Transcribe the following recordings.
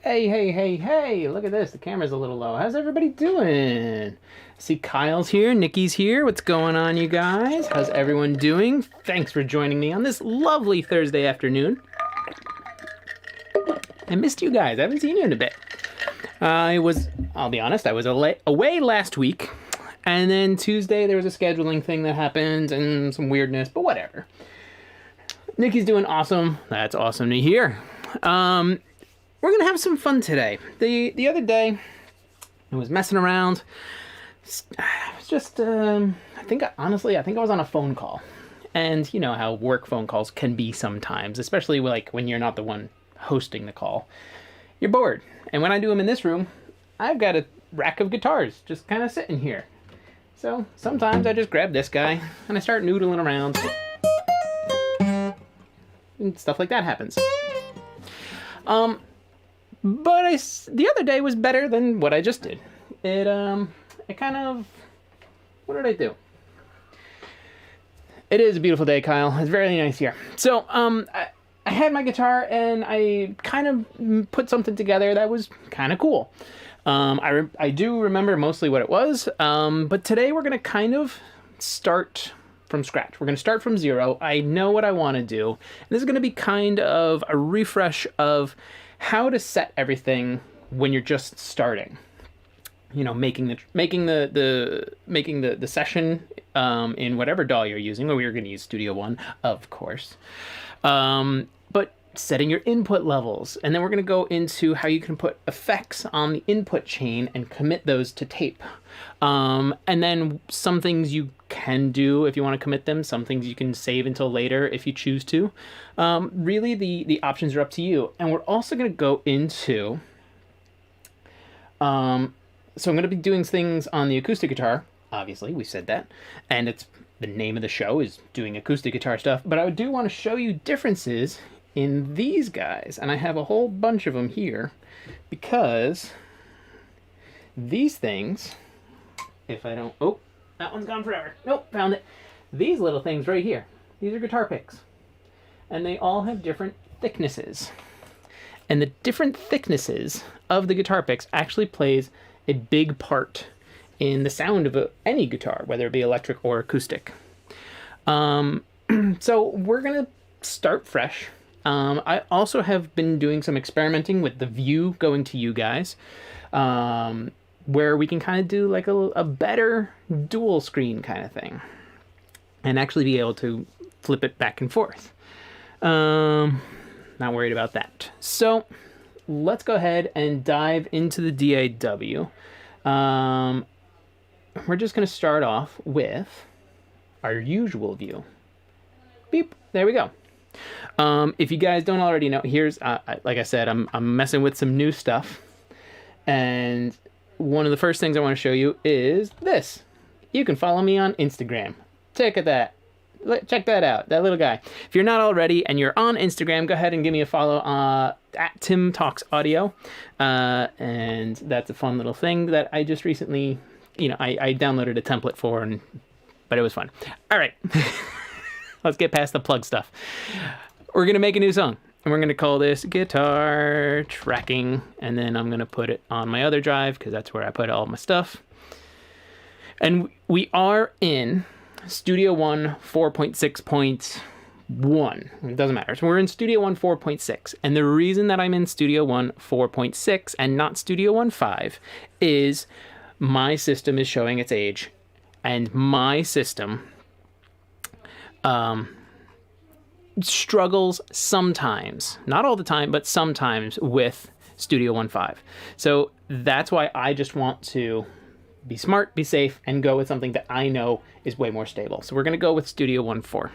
Hey, hey, hey, hey, look at this. The camera's a little low. How's everybody doing? See, Kyle's here, Nikki's here. What's going on, you guys? How's everyone doing? Thanks for joining me on this lovely Thursday afternoon. I missed you guys. I haven't seen you in a bit. I'll be honest, I was away last week. And then Tuesday, there was a scheduling thing that happened and some weirdness, but whatever. Nikki's doing awesome. That's awesome to hear. We're going to have some fun today. The other day, I was messing around. It's just, I think I was on a phone call. And you know how work phone calls can be sometimes, especially like when you're not the one hosting the call. You're bored. And when I do them in this room, I've got a rack of guitars just kind of sitting here. So sometimes I just grab this guy and I start noodling around. And stuff like that happens. But the other day was better than what I just did. It kind of, what did I do? It is a beautiful day, Kyle. It's very nice here. So, I had my guitar and I kind of put something together that was kind of cool. I do remember mostly what it was, but today we're going to kind of start from scratch. We're going to start from zero. I know what I want to do. And this is going to be kind of a refresh of how to set everything when you're just starting. You know, making the session in whatever DAW you're using. Well, we are going to use Studio One, of course. But setting your input levels, and then we're going to go into how you can put effects on the input chain and commit those to tape. And then some things you can do if you want to commit them, some things you can save until later if you choose to. Really, the options are up to you. And we're also going to go into... So I'm going to be doing things on the acoustic guitar. Obviously, we said that. And it's the name of the show is doing acoustic guitar stuff. But I do want to show you differences in these guys. And I have a whole bunch of them here because these things, if I don't... Oh, that one's gone forever. Nope, found it. These little things right here. These are guitar picks. And they all have different thicknesses. And the different thicknesses of the guitar picks actually plays a big part in the sound of any guitar, whether it be electric or acoustic. So we're going to start fresh. I also have been doing some experimenting with the view going to you guys, where we can kind of do like a better dual screen kind of thing and actually be able to flip it back and forth. Not worried about that. So let's go ahead and dive into the DAW. We're just going to start off with our usual view. Beep. There we go. If you guys don't already know, here's, like I said, I'm messing with some new stuff. And one of the first things I want to show you is this. You can follow me on Instagram. Check that out, that little guy. If you're not already and you're on Instagram, go ahead and give me a follow at Tim Talks Audio. And that's a fun little thing that I just recently, I downloaded a template for, but it was fun. All right, let's get past the plug stuff. We're going to make a new song. And we're going to call this Guitar Tracking. And then I'm going to put it on my other drive because that's where I put all my stuff. And we are in Studio One 4.6.1. It doesn't matter. So we're in Studio One 4.6. And the reason that I'm in Studio One 4.6 and not Studio One 5 is my system is showing its age. And my system struggles sometimes, not all the time, but sometimes with Studio One 5. So that's why I just want to be smart, be safe, and go with something that I know is way more stable. So we're going to go with Studio One 4.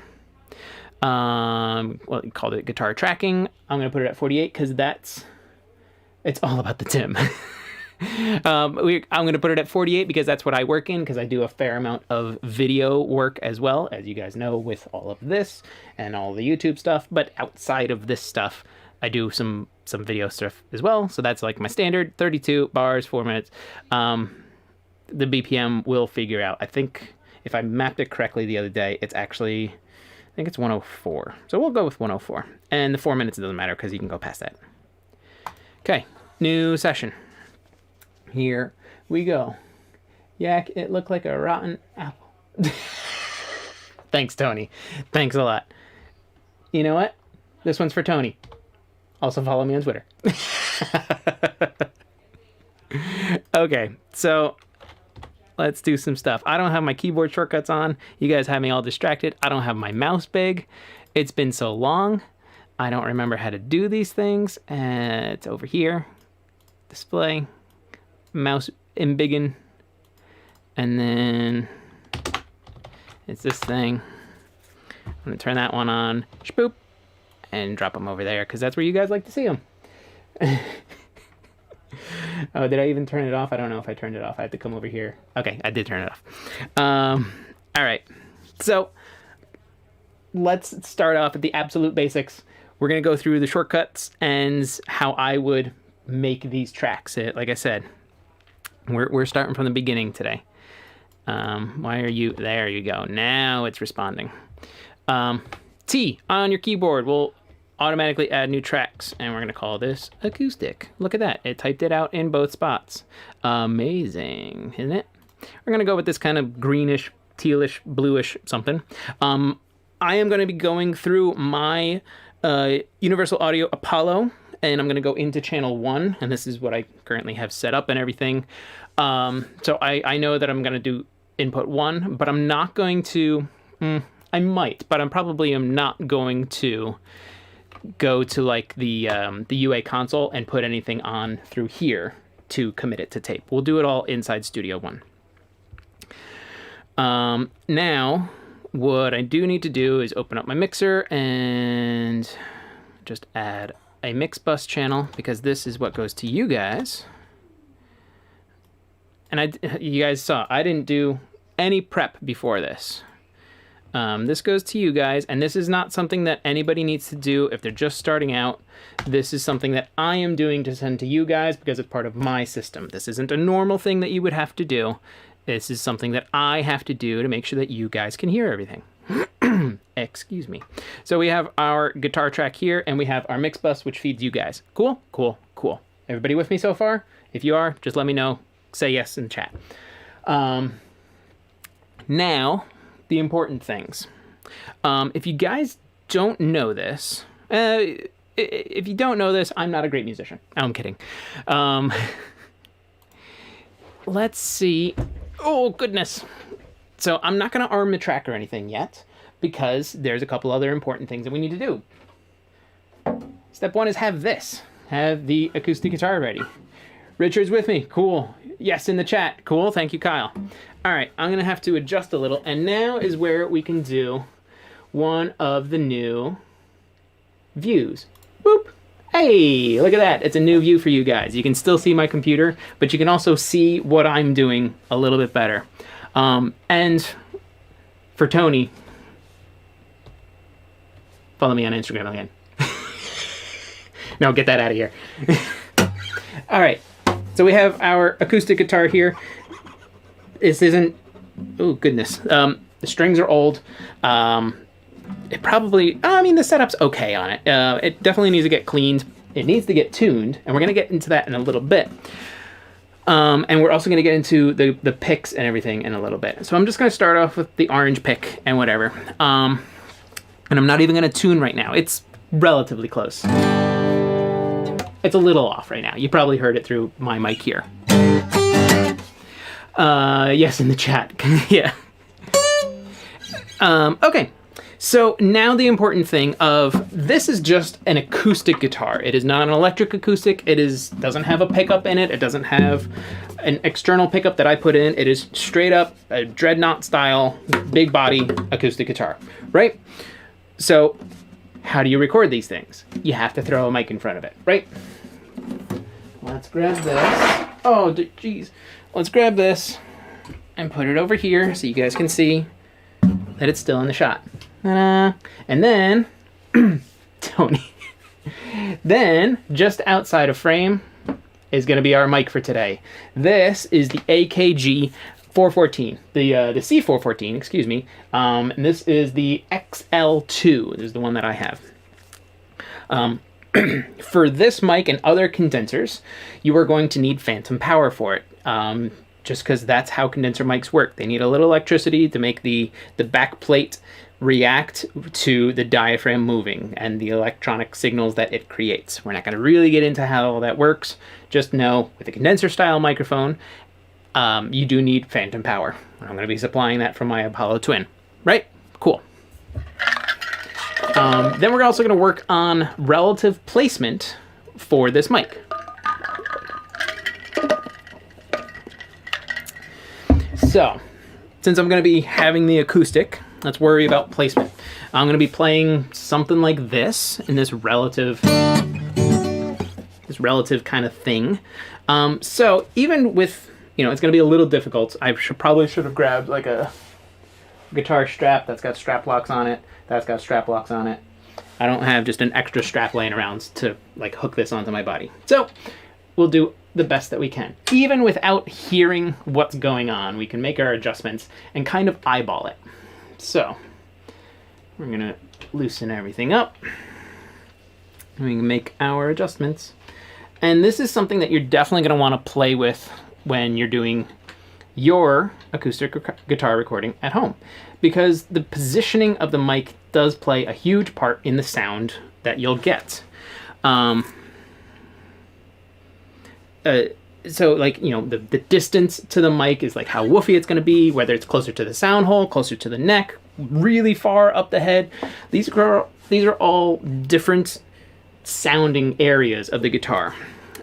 Well, you called it Guitar Tracking. I'm going to put it at 48 because it's all about the Tim. I'm going to put it at 48 because that's what I work in, because I do a fair amount of video work as well, as you guys know, with all of this and all the YouTube stuff. But outside of this stuff, I do some video stuff as well. So that's like my standard 32 bars, 4 minutes. The BPM will figure out. I think if I mapped it correctly the other day, it's actually, I think it's 104. So we'll go with 104. And the 4 minutes, it doesn't matter because you can go past that. Okay. New session. Here we go. Yak, it looked like a rotten apple. Thanks, Tony. Thanks a lot. You know what? This one's for Tony. Also follow me on Twitter. Okay, so let's do some stuff. I don't have my keyboard shortcuts on. You guys have me all distracted. I don't have my mouse big. It's been so long. I don't remember how to do these things. It's over here. Display. Mouse embiggen. And then it's this thing. I'm going to turn that one on. Shpoop. And drop them over there because that's where you guys like to see them. Oh, did I even turn it off? I don't know if I turned it off. I had to come over here. Okay, I did turn it off. All right. So let's start off at the absolute basics. We're going to go through the shortcuts and how I would make these tracks. Like I said, we're starting from the beginning today. Why are you... There you go. Now it's responding. T on your keyboard will automatically add new tracks, and we're going to call this acoustic. Look at that. It typed it out in both spots. Amazing, isn't it? We're going to go with this kind of greenish, tealish, bluish something. I am going to be going through my Universal Audio Apollo, and I'm going to go into channel 1, and this is what I currently have set up and everything. So I know that I'm going to do input 1, but I'm not going to... I might, but I'm probably not going to go to like the UA console and put anything on through here to commit it to tape. We'll do it all inside Studio One. Now, what I do need to do is open up my mixer and just add a mix bus channel because this is what goes to you guys. And you guys saw, I didn't do any prep before this. This goes to you guys, and this is not something that anybody needs to do if they're just starting out. This is something that I am doing to send to you guys because it's part of my system. This isn't a normal thing that you would have to do. This is something that I have to do to make sure that you guys can hear everything. Excuse me. So we have our guitar track here, and we have our mix bus, which feeds you guys. Cool? Cool, cool. Everybody with me so far? If you are, just let me know. Say yes in the chat. Now... the important things. If you guys don't know this, if you don't know this, I'm not a great musician. No, I'm kidding. Let's see. Oh, goodness. So I'm not going to arm the track or anything yet because there's a couple other important things that we need to do. Step 1 is have this. Have the acoustic guitar ready. Richard's with me. Cool. Yes, in the chat. Cool. Thank you, Kyle. All right, I'm going to have to adjust a little. And now is where we can do one of the new views. Boop. Hey, look at that. It's a new view for you guys. You can still see my computer, but you can also see what I'm doing a little bit better. And for Tony, follow me on Instagram again. No, get that out of here. All right. So we have our acoustic guitar here. This isn't... Oh, goodness. The strings are old. It probably... I mean, the setup's okay on it. It definitely needs to get cleaned. It needs to get tuned, and we're going to get into that in a little bit. And we're also going to get into the picks and everything in a little bit. So I'm just going to start off with the orange pick and whatever. And I'm not even going to tune right now. It's relatively close. It's a little off right now. You probably heard it through my mic here. Yes, in the chat. Yeah. Okay. So now the important thing of this is just an acoustic guitar. It is not an electric acoustic. It doesn't have a pickup in it. It doesn't have an external pickup that I put in. It is straight up a dreadnought style, big body acoustic guitar, right? So how do you record these things? You have to throw a mic in front of it, right? Let's grab this. Oh, geez. Let's grab this and put it over here so you guys can see that it's still in the shot. Ta-da. And then, Tony, then just outside of frame is going to be our mic for today. This is the AKG 414, the C414, excuse me. And this is the XL2. This is the one that I have. For this mic and other condensers, you are going to need phantom power for it. Just because that's how condenser mics work. They need a little electricity to make the back plate react to the diaphragm moving and the electronic signals that it creates. We're not going to really get into how all that works. Just know with a condenser style microphone, you do need phantom power. I'm going to be supplying that from my Apollo Twin. Right? Cool. Then we're also going to work on relative placement for this mic. So, since I'm going to be having the acoustic, let's worry about placement. I'm going to be playing something like this in this relative kind of thing. So even with, it's going to be a little difficult. I probably should have grabbed like a guitar strap that's got strap locks on it. That's got strap locks on it. I don't have just an extra strap laying around to like hook this onto my body. So we'll do the best that we can. Even without hearing what's going on, we can make our adjustments and kind of eyeball it. So we're gonna loosen everything up. We can make our adjustments. And this is something that you're definitely gonna wanna play with when you're doing your acoustic guitar recording at home, because the positioning of the mic does play a huge part in the sound that you'll get. So like, the distance to the mic is like how woofy it's going to be, whether it's closer to the sound hole, closer to the neck, really far up the head. These are all different sounding areas of the guitar.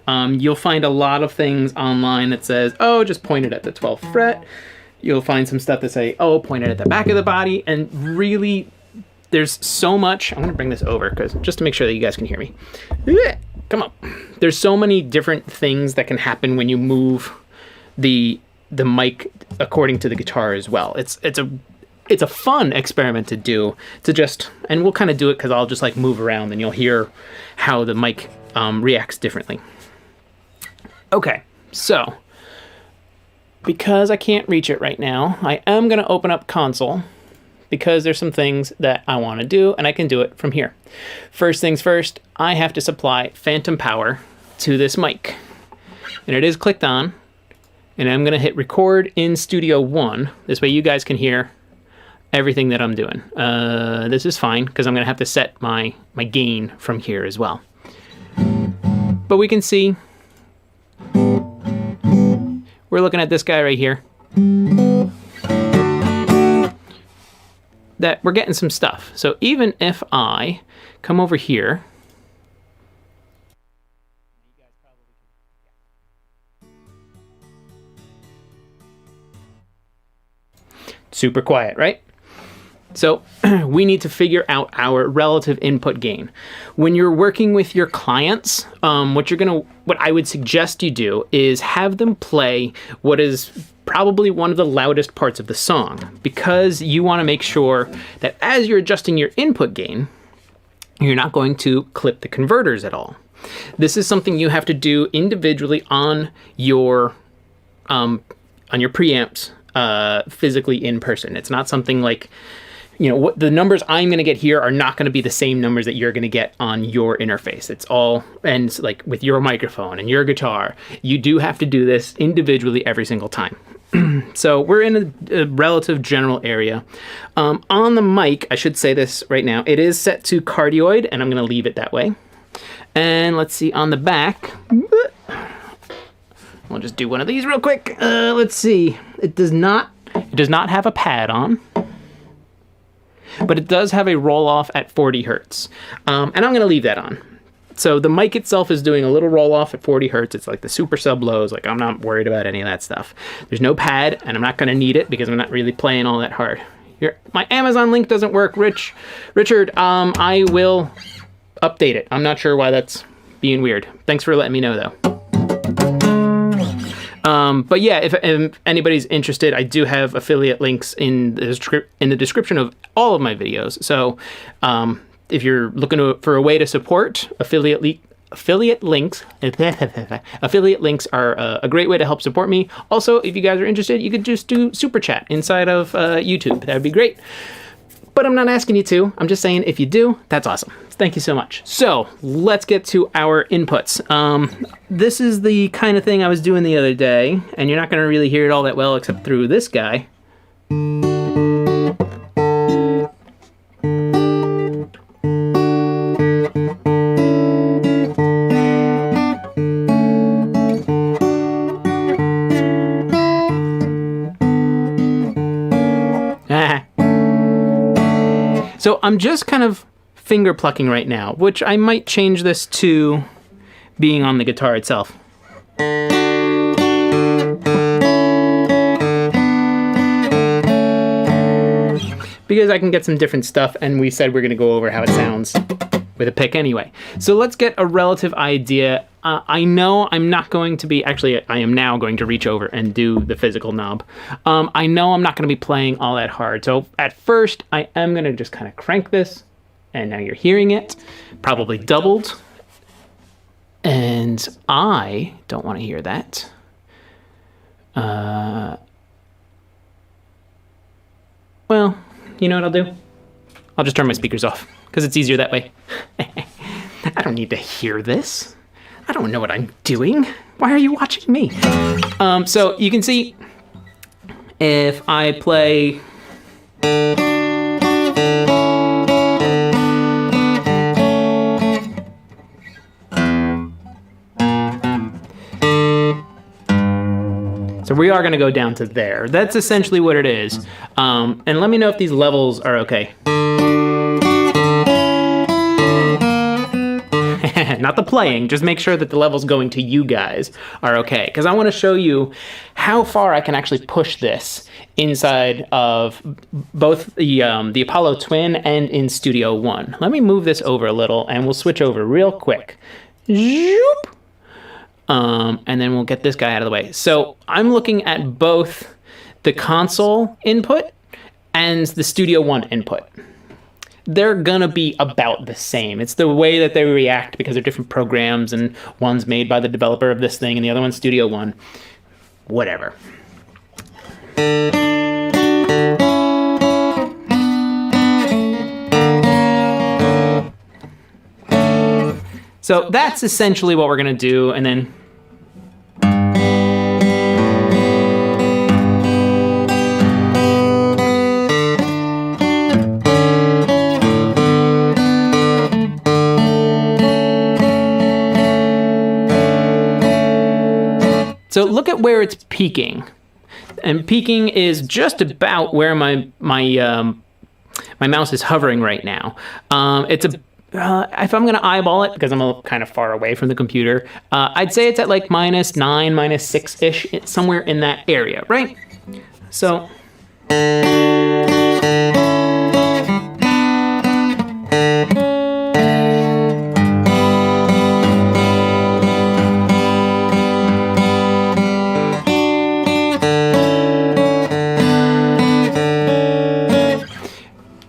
You'll find a lot of things online that says, oh, just point it at the 12th fret. You'll find some stuff that say, oh, point it at the back of the body. And really, there's so much. I'm going to bring this over just to make sure that you guys can hear me. Come on. There's so many different things that can happen when you move the mic according to the guitar as well. It's a fun experiment to do, and we'll kind of do it because I'll just like move around and you'll hear how the mic reacts differently. Okay, so because I can't reach it right now, I am going to open up console because there's some things that I want to do, and I can do it from here. First things first, I have to supply phantom power to this mic. And it is clicked on, and I'm going to hit record in Studio One. This way you guys can hear everything that I'm doing. This is fine, because I'm going to have to set my gain from here as well. But we can see, we're looking at this guy right here, that we're getting some stuff. So even if I come over here, super quiet, right? So we need to figure out our relative input gain. When you're working with your clients, what I would suggest you do is have them play what is probably one of the loudest parts of the song, because you want to make sure that as you're adjusting your input gain, you're not going to clip the converters at all. This is something you have to do individually on your preamps, physically in person. It's not something like, what the numbers I'm going to get here are not going to be the same numbers that you're going to get on your interface. It's all, and like with your microphone and your guitar, you do have to do this individually every single time. So we're in a relative general area. On the mic, I should say this right now, it is set to cardioid, and I'm going to leave it that way. And let's see on the back. We'll just do one of these real quick. Let's see. It does not have a pad on, but it does have a roll off at 40 hertz. And I'm going to leave that on. So the mic itself is doing a little roll off at 40 hertz. It's like the super sub lows. Like, I'm not worried about any of that stuff. There's no pad, and I'm not going to need it because I'm not really playing all that hard. My Amazon link doesn't work, Richard. I will update it. I'm not sure why that's being weird. Thanks for letting me know, though. But yeah, if anybody's interested, I do have affiliate links in the description of all of my videos. So if you're looking for a way to support affiliate links, affiliate links are a great way to help support me. Also, if you guys are interested, you could just do super chat inside of YouTube. That would be great. but I'm not asking you to. I'm just saying if you do, that's awesome. Thank you so much. So let's get to our inputs. This is the kind of thing I was doing the other day, and you're not going to really hear it all that well except through this guy. So I'm just kind of finger plucking right now, which I might change this to being on the guitar itself. Because I can get some different stuff, and we said we're going to go over how it sounds with a pick anyway. So let's get a relative idea. I know I'm not going to be, actually I am now going to reach over and do the physical knob. I know I'm not going to be playing all that hard. So at first I am going to just kind of crank this, and now you're hearing it, probably doubled. And I don't want to hear that. Well, you know what I'll do? I'll just turn my speakers off, because it's easier that way. I don't need to hear this. I don't know what I'm doing. Why are you watching me? So you can see if I play... So we are going to go down to there. That's essentially what it is. And let me know if these levels are okay. Not the playing, just make sure that the levels going to you guys are okay. Because I want to show you how far I can actually push this inside of both the Apollo Twin and in Studio One. Let me move this over a little and we'll switch over real quick. Zoop! And then we'll get this guy out of the way. So I'm looking at both the console input and the Studio One input. They're gonna be about the same. It's the way that they react because they're different programs, and one's made by the developer of this thing and the other one's Studio One. Whatever. So that's essentially what we're gonna do, and then so look at where it's peaking, and peaking is just about where my mouse is hovering right now. It's a if I'm gonna eyeball it, because I'm kind of far away from the computer, I'd say it's at like -9, -6-ish, somewhere in that area, right? So.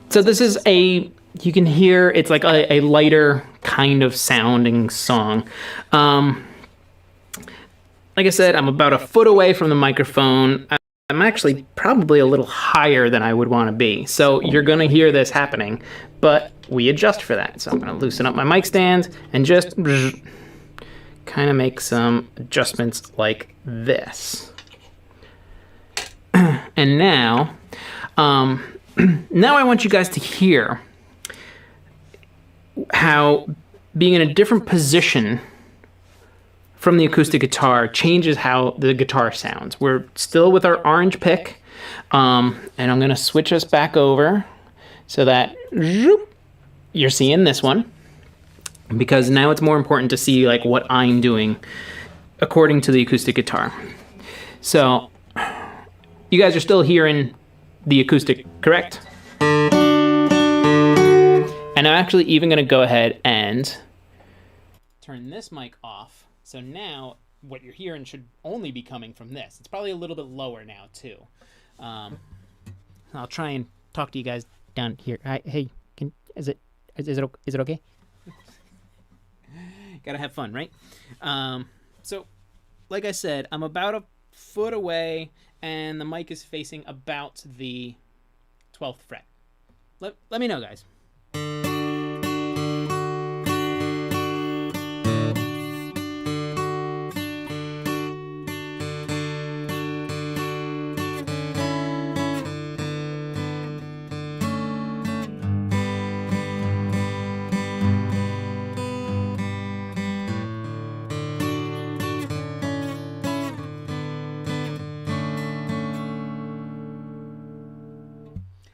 So this is you can hear it's like a lighter kind of sounding song. Like I said, I'm about a foot away from the microphone. I'm actually probably a little higher than I would want to be. So you're going to hear this happening, but we adjust for that. So I'm going to loosen up my mic stand and just kind of make some adjustments like this. And now, now I want you guys to hear how being in a different position from the acoustic guitar changes how the guitar sounds. We're still with our orange pick, and I'm going to switch us back over so that you're seeing this one, because now it's more important to see like what I'm doing according to the acoustic guitar. So you guys are still hearing the acoustic, correct? And I'm actually even going to go ahead and turn this mic off. So now what you're hearing should only be coming from this. It's probably a little bit lower now too. I'll try and talk to you guys down here. Hi, hey, is it okay? Gotta have fun, right? So like I said, I'm about a foot away, and the mic is facing about the 12th fret. Let me know, guys.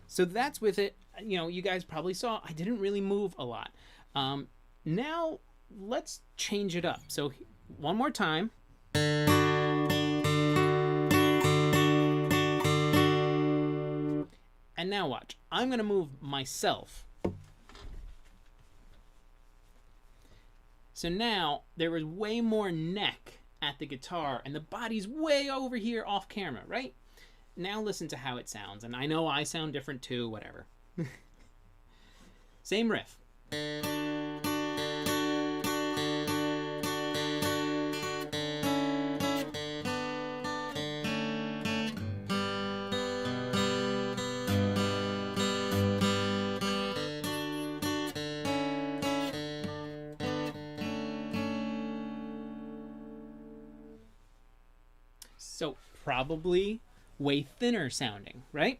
So that's with it. You know, you guys probably saw I didn't really move a lot. Now let's change it up. So one more time. And now watch. I'm going to move myself. So now there is way more neck at the guitar and the body's way over here off camera, right? Now listen to how it sounds, and I know I sound different too, whatever. Same riff. So probably way thinner sounding, right?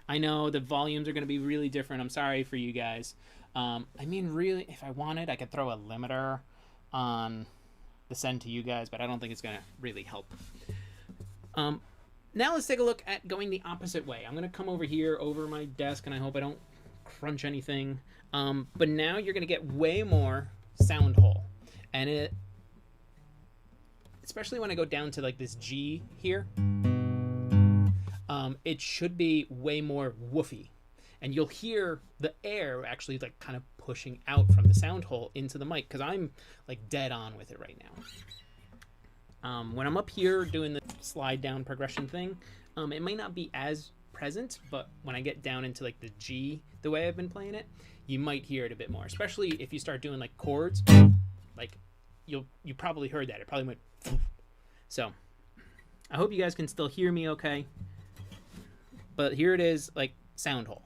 I know the volumes are going to be really different. I'm sorry for you guys. I mean, really, if I wanted, I could throw a limiter on the send to you guys, but I don't think it's going to really help. Now let's take a look at going the opposite way. I'm going to come over here, over my desk, and I hope I don't crunch anything. But now you're going to get way more sound hole. And it, especially when I go down to like this G here, it should be way more woofy, and you'll hear the air actually like kind of pushing out from the sound hole into the mic, because I'm like dead on with it right now. When I'm up here doing the slide down progression thing, it might not be as present, but when I get down into like the G, the way I've been playing it, you might hear it a bit more, especially if you start doing like chords. Like you probably heard that. It probably went. So I hope you guys can still hear me okay. But here it is, like sound hole.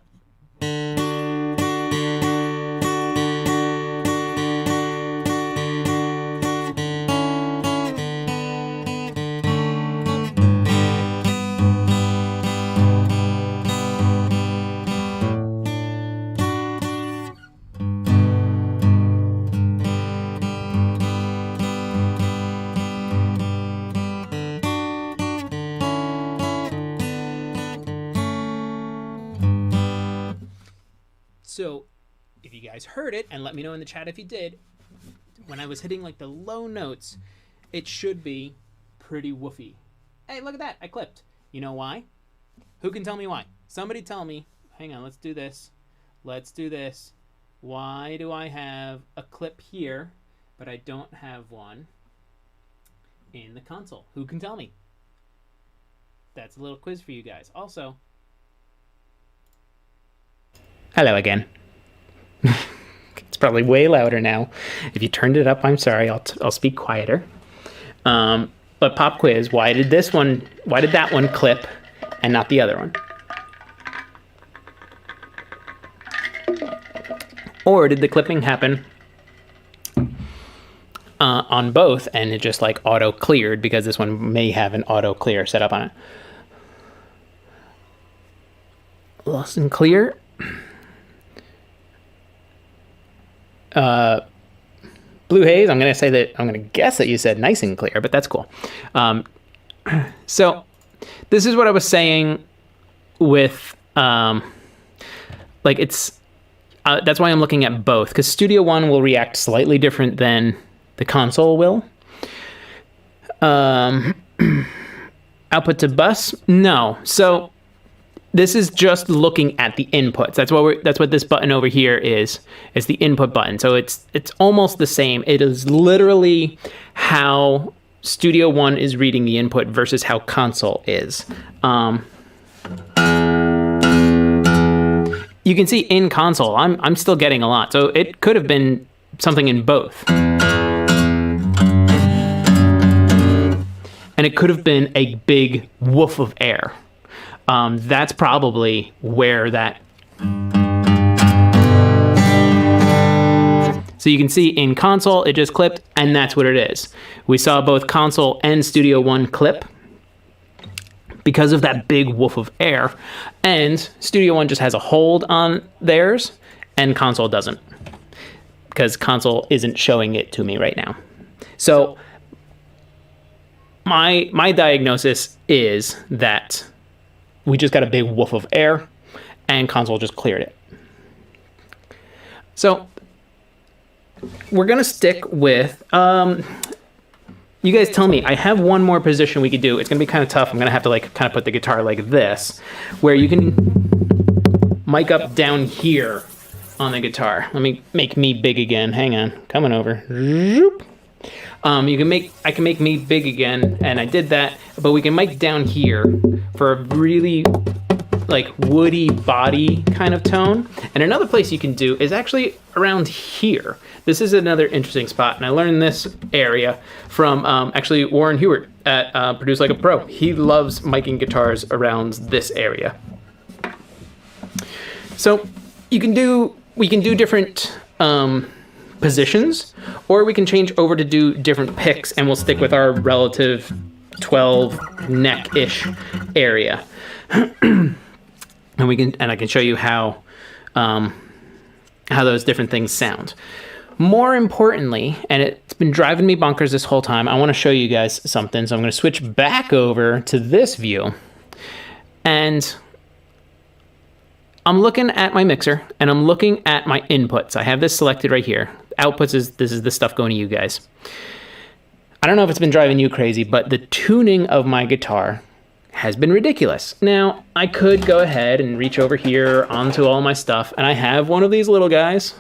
So if you guys heard it, and let me know in the chat if you did, when I was hitting like the low notes, it should be pretty woofy. Hey, look at that, I clipped. You know why? Who can tell me why? Somebody tell me. Hang on, let's do this. Let's do this. Why do I have a clip here, but I don't have one in the console? Who can tell me? That's a little quiz for you guys. Also, hello again. It's probably way louder now. If you turned it up, I'm sorry. I'll speak quieter. But pop quiz, why did that one clip and not the other one? Or did the clipping happen on both and it just like auto cleared because this one may have an auto clear set up on it? Lost and clear. Blue Haze, I'm gonna guess that you said nice and clear, but that's cool. So this is what I was saying with like it's that's why I'm looking at both, because Studio One will react slightly different than the console will. Output to bus, no. So this is just looking at the inputs. That's what this button over here is. It's the input button. So it's almost the same. It is literally how Studio One is reading the input versus how console is. You can see in console, I'm still getting a lot. So it could have been something in both. And it could have been a big woof of air. That's probably where that So you can see in console, it just clipped, and that's what it is. We saw both console and Studio One clip because of that big woof of air, and Studio One just has a hold on theirs, and console doesn't, because console isn't showing it to me right now. So my diagnosis is that we just got a big woof of air, and console just cleared it. So we're gonna stick with, you guys tell me, I have one more position we could do. It's gonna be kind of tough. I'm gonna have to like kind of put the guitar like this, where you can mic up down here on the guitar. Let me make me big again. Hang on, coming over. I can make me big again, and I did that, but we can mic down here for a really like woody body kind of tone. And another place you can do is actually around here. This is another interesting spot, and I learned this area from actually Warren Hewart at Produce Like a Pro. He loves miking guitars around this area. So we can do different positions, or we can change over to do different picks, and we'll stick with our relative 12 neck-ish area. And I can show you how those different things sound. More importantly, and it's been driving me bonkers this whole time, I want to show you guys something. So I'm going to switch back over to this view, and I'm looking at my mixer, and I'm looking at my inputs. I have this selected right here. Outputs this is the stuff going to you guys. I don't know if it's been driving you crazy, but the tuning of my guitar has been ridiculous. Now, I could go ahead and reach over here onto all my stuff, and I have one of these little guys.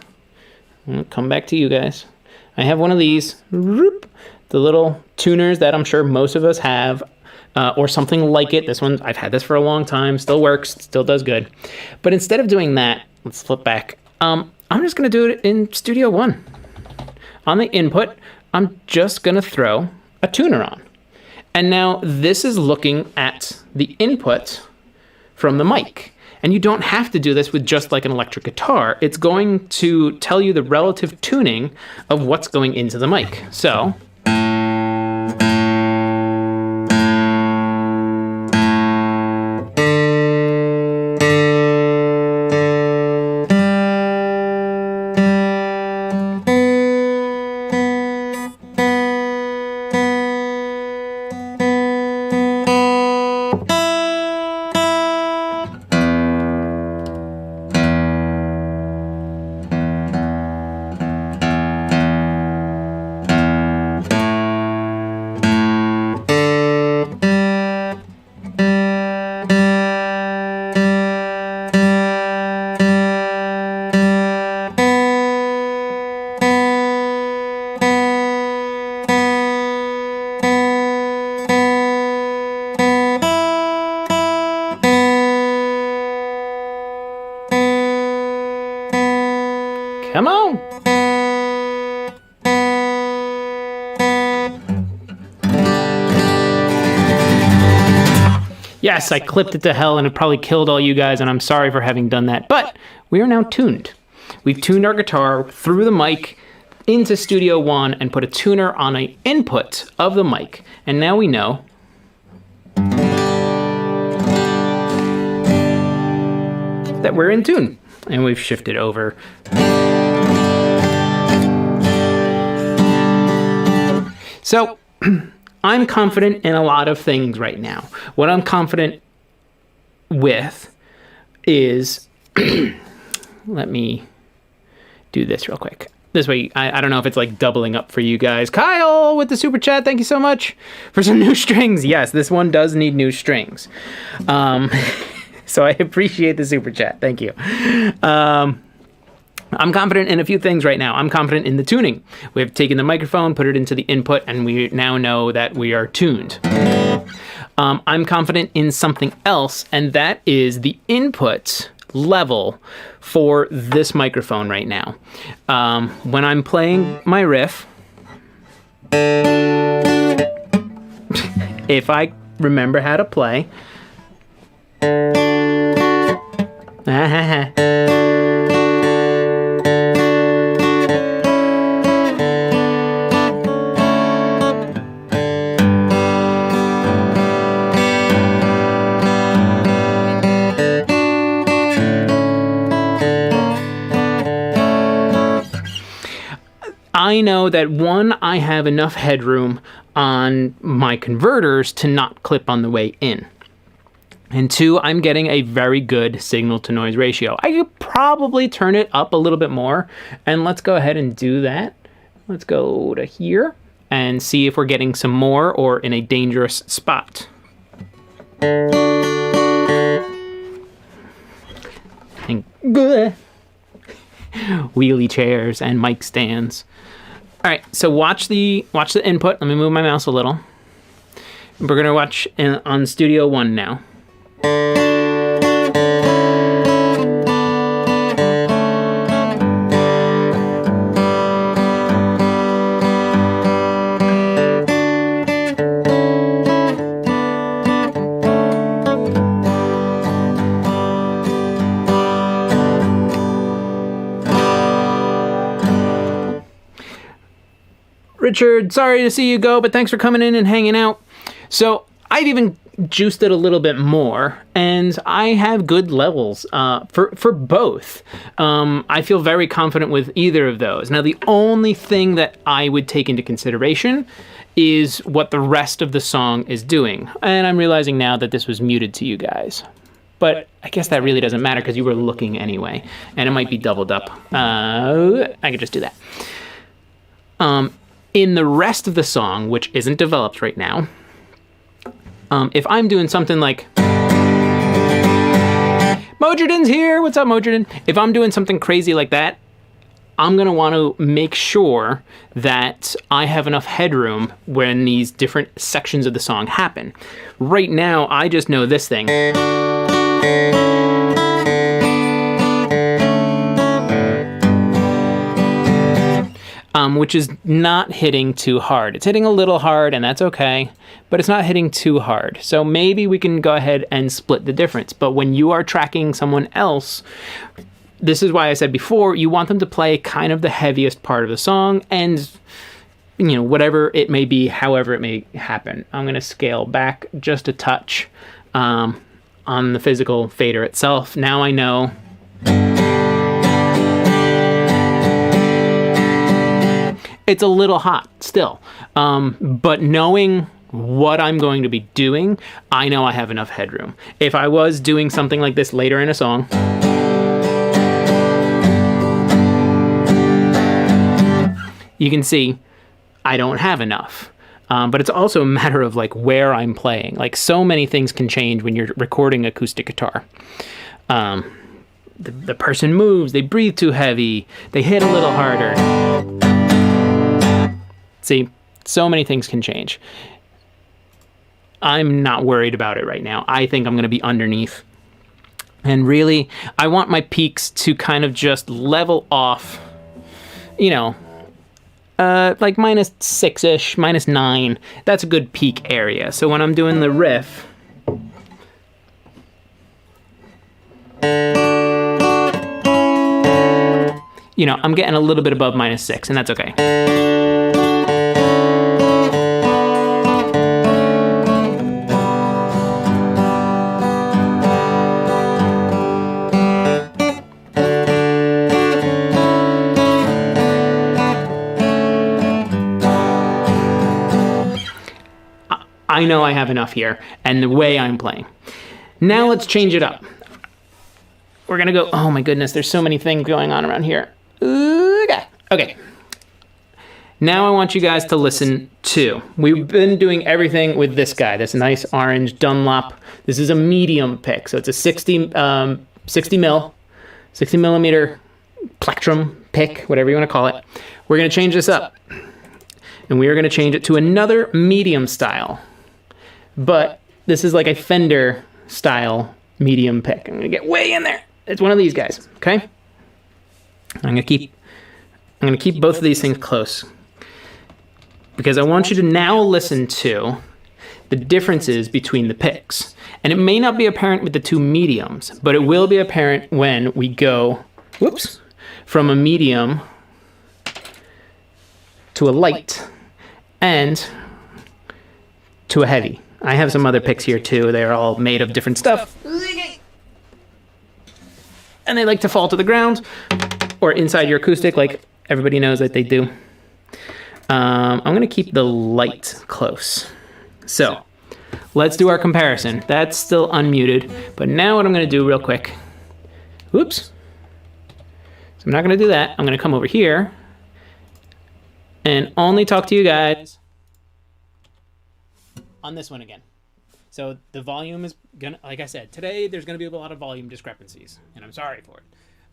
I'll come back to you guys. I have one of these, the little tuners that I'm sure most of us have, or something like it. This one, I've had this for a long time, still works, still does good. But instead of doing that, let's flip back. I'm just gonna do it in Studio One. On the input, I'm just gonna throw a tuner on. And now this is looking at the input from the mic. And you don't have to do this with just like an electric guitar. It's going to tell you the relative tuning of what's going into the mic. So come on. Yes, I clipped it to hell, and it probably killed all you guys, and I'm sorry for having done that. But we are now tuned. We've tuned our guitar through the mic into Studio One and put a tuner on an input of the mic. And now we know that we're in tune. And we've shifted over. So I'm confident in a lot of things right now. What I'm confident with is, let me do this real quick. This way, I don't know if it's like doubling up for you guys. Kyle with the super chat, thank you so much for some new strings. Yes, this one does need new strings. So I appreciate the super chat, thank you. I'm confident in a few things right now. I'm confident in the tuning. We've taken the microphone, put it into the input, and we now know that we are tuned. I'm confident in something else, and that is the input level for this microphone right now. When I'm playing my riff, if I remember how to play, I know that one, I have enough headroom on my converters to not clip on the way in. And two, I'm getting a very good signal to noise ratio. I could probably turn it up a little bit more, and let's go ahead and do that. Let's go to here and see if we're getting some more or in a dangerous spot. And wheelie chairs and mic stands. All right, so watch the input. Let me move my mouse a little. We're gonna watch on Studio One now. Richard, sorry to see you go, but thanks for coming in and hanging out. So I've even juiced it a little bit more, and I have good levels for both. I feel very confident with either of those. Now, the only thing that I would take into consideration is what the rest of the song is doing. And I'm realizing now that this was muted to you guys. But I guess that really doesn't matter because you were looking anyway, and it might be doubled up. I could just do that. In the rest of the song, which isn't developed right now, if I'm doing something like, Modridan's here, what's up, Modridan? If I'm doing something crazy like that, I'm gonna wanna make sure that I have enough headroom when these different sections of the song happen. Right now, I just know this thing. Which is not hitting too hard. It's hitting a little hard, and that's okay, but it's not hitting too hard. So maybe we can go ahead and split the difference. But when you are tracking someone else, this is why I said before, you want them to play kind of the heaviest part of the song, and you know, whatever it may be, however it may happen. I'm gonna scale back just a touch on the physical fader itself. Now I know it's a little hot still, but knowing what I'm going to be doing, I know I have enough headroom. If I was doing something like this later in a song, you can see I don't have enough. But it's also a matter of like where I'm playing. Like so many things can change when you're recording acoustic guitar. The person moves, they breathe too heavy, they hit a little harder. See, so many things can change. I'm not worried about it right now. I think I'm going to be underneath. And really, I want my peaks to kind of just level off, you know, like -6-ish, -9. That's a good peak area. So when I'm doing the riff, you know, I'm getting a little bit above -6, and that's okay. I know I have enough here, and the way I'm playing. Now let's change it up. We're gonna go, oh my goodness, there's so many things going on around here. Okay. Now I want you guys to listen to, we've been doing everything with this guy, this nice orange Dunlop. This is a medium pick, so it's a 60 millimeter plectrum pick, whatever you wanna call it. We're gonna change this up, and we are gonna change it to another medium style. But this is like a Fender style medium pick. I'm gonna get way in there. It's one of these guys, okay? I'm gonna keep both of these things close because I want you to now listen to the differences between the picks. And it may not be apparent with the two mediums, but it will be apparent when we go, whoops, from a medium to a light and to a heavy. I have some other picks here too. They're all made of different stuff. And they like to fall to the ground or inside your acoustic like everybody knows that they do. I'm going to keep the light close. So let's do our comparison. That's still unmuted, but now what I'm going to do real quick. Whoops. So I'm not going to do that. I'm going to come over here and only talk to you guys on this one again. So the volume is going to, like I said, today there's going to be a lot of volume discrepancies, and I'm sorry for it.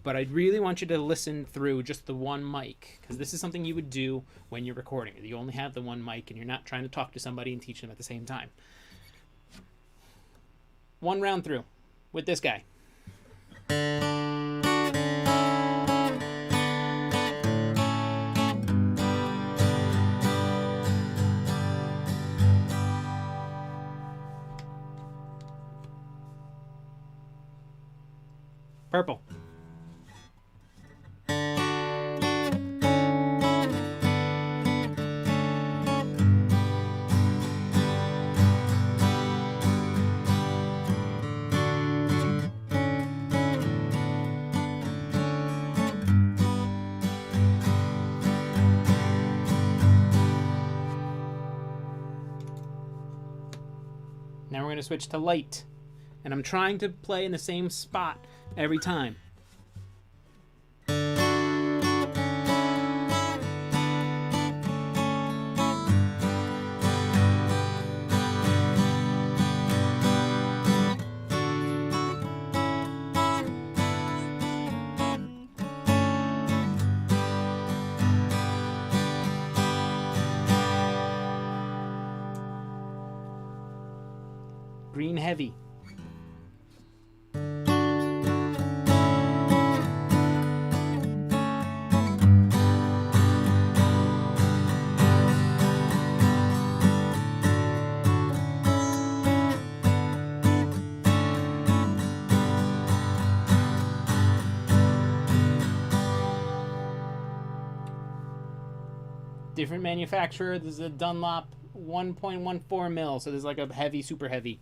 But I really want you to listen through just the one mic, because this is something you would do when you're recording. You only have the one mic, and you're not trying to talk to somebody and teach them at the same time. One round through with this guy. Purple. Now we're going to switch to light. And I'm trying to play in the same spot every time. Green heavy. Different manufacturer. This is a Dunlop 1.14 mil, so this is like a heavy, super heavy.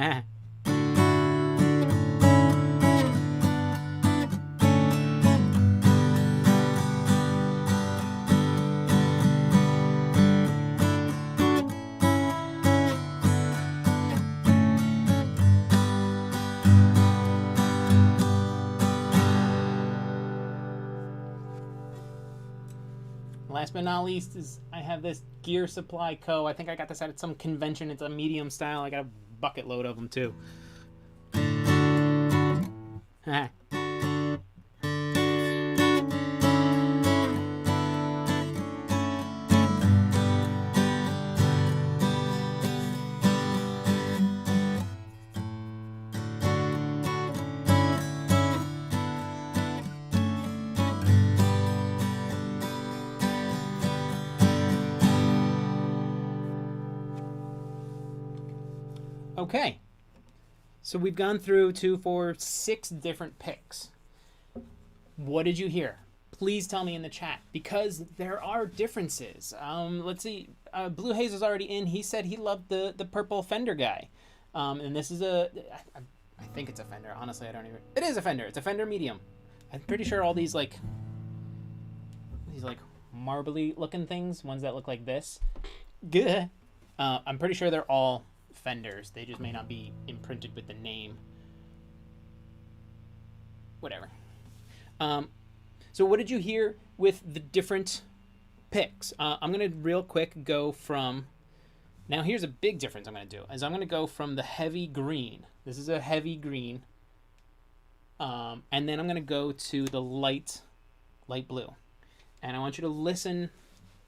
Ah. Last but not least is I have this Gear Supply Co. I think I got this at some convention. It's a medium style. I got a bucket load of them too. Okay, so we've gone through 2, 4, 6 different picks. What did you hear? Please tell me in the chat, because there are differences. Let's see, Blue Haze is already in. He said he loved the purple Fender guy. And this is I think it's a Fender. Honestly, I don't even. It is a Fender. It's a Fender medium. I'm pretty sure all these like marbly looking things, ones that look like this. I'm pretty sure they're all Fenders. They just may not be imprinted with the name. Whatever. So what did you hear with the different picks? I'm going to real quick go from... Now here's a big difference I'm going to do. Is I'm going to go from the heavy green. This is a heavy green. And then I'm going to go to the light blue. And I want you to listen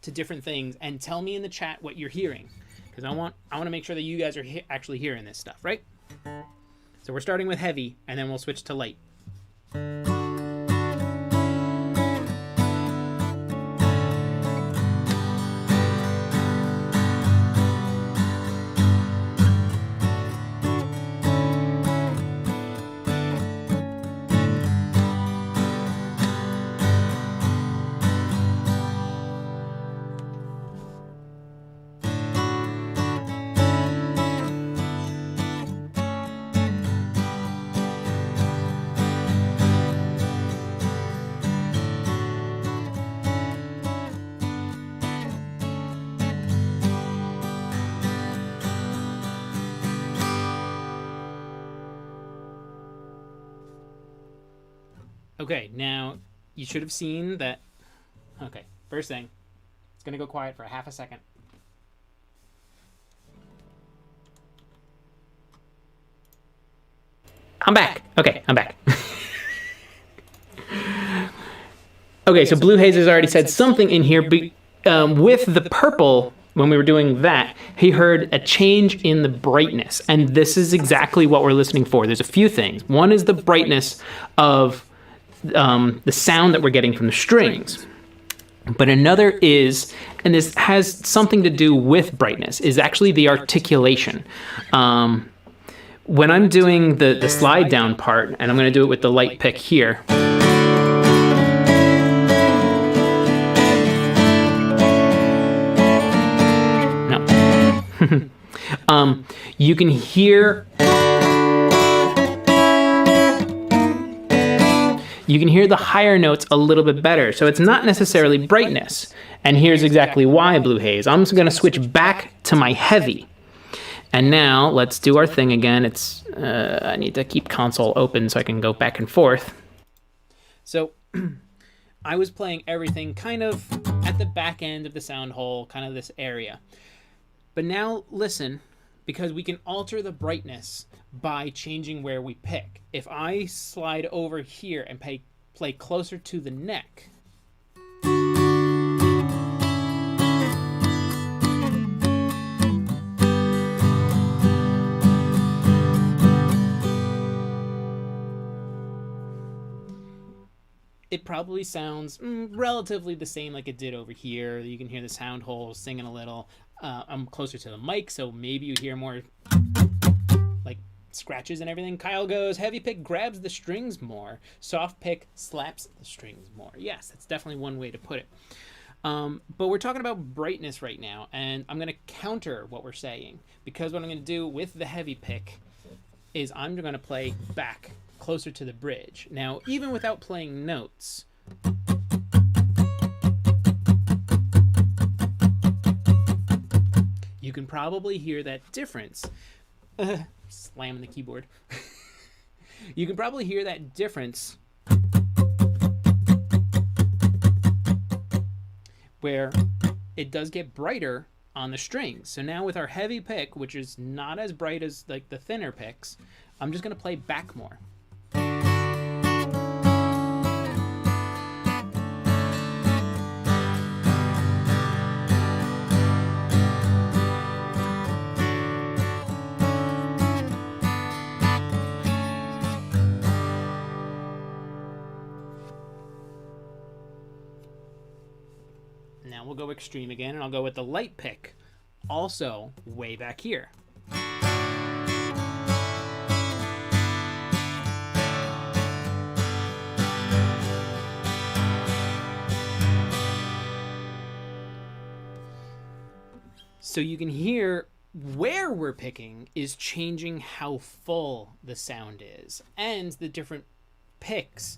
to different things and tell me in the chat what you're hearing. Because I want to make sure that you guys are actually hearing this stuff, right? So we're starting with heavy, and then we'll switch to light. Okay, now you should have seen that. Okay, first thing, it's gonna go quiet for half a second. I'm back. Okay, I'm back. Okay, so Blue Haze has already said something in here, but with the purple, when we were doing that, he heard a change in the brightness. And this is exactly what we're listening for. There's a few things. One is the brightness of the sound that we're getting from the strings. But another is, and this has something to do with brightness, is actually the articulation. When I'm doing the slide down part, and I'm going to do it with the light pick here. You can hear the higher notes a little bit better. So it's not necessarily brightness. And here's exactly why, Blue Haze. I'm just going to switch back to my heavy. And now let's do our thing again. It's I need to keep console open so I can go back and forth. So I was playing everything kind of at the back end of the sound hole, kind of this area. But now listen, because we can alter the brightness by changing where we pick. If I slide over here and play closer to the neck, it probably sounds relatively the same like it did over here. You can hear the sound hole singing a little. I'm closer to the mic, so maybe you hear more like scratches and everything. Kyle goes, heavy pick grabs the strings more. Soft pick slaps the strings more. Yes, that's definitely one way to put it. But we're talking about brightness right now, and I'm going to counter what we're saying, because what I'm going to do with the heavy pick is I'm going to play back closer to the bridge. Now, even without playing notes, you can probably hear that difference. Slamming the keyboard. You can probably hear that difference where it does get brighter on the strings. So now with our heavy pick, which is not as bright as like the thinner picks, I'm just going to play back more. Now we'll go extreme again, and I'll go with the light pick, also way back here. So you can hear where we're picking is changing how full the sound is, and the different picks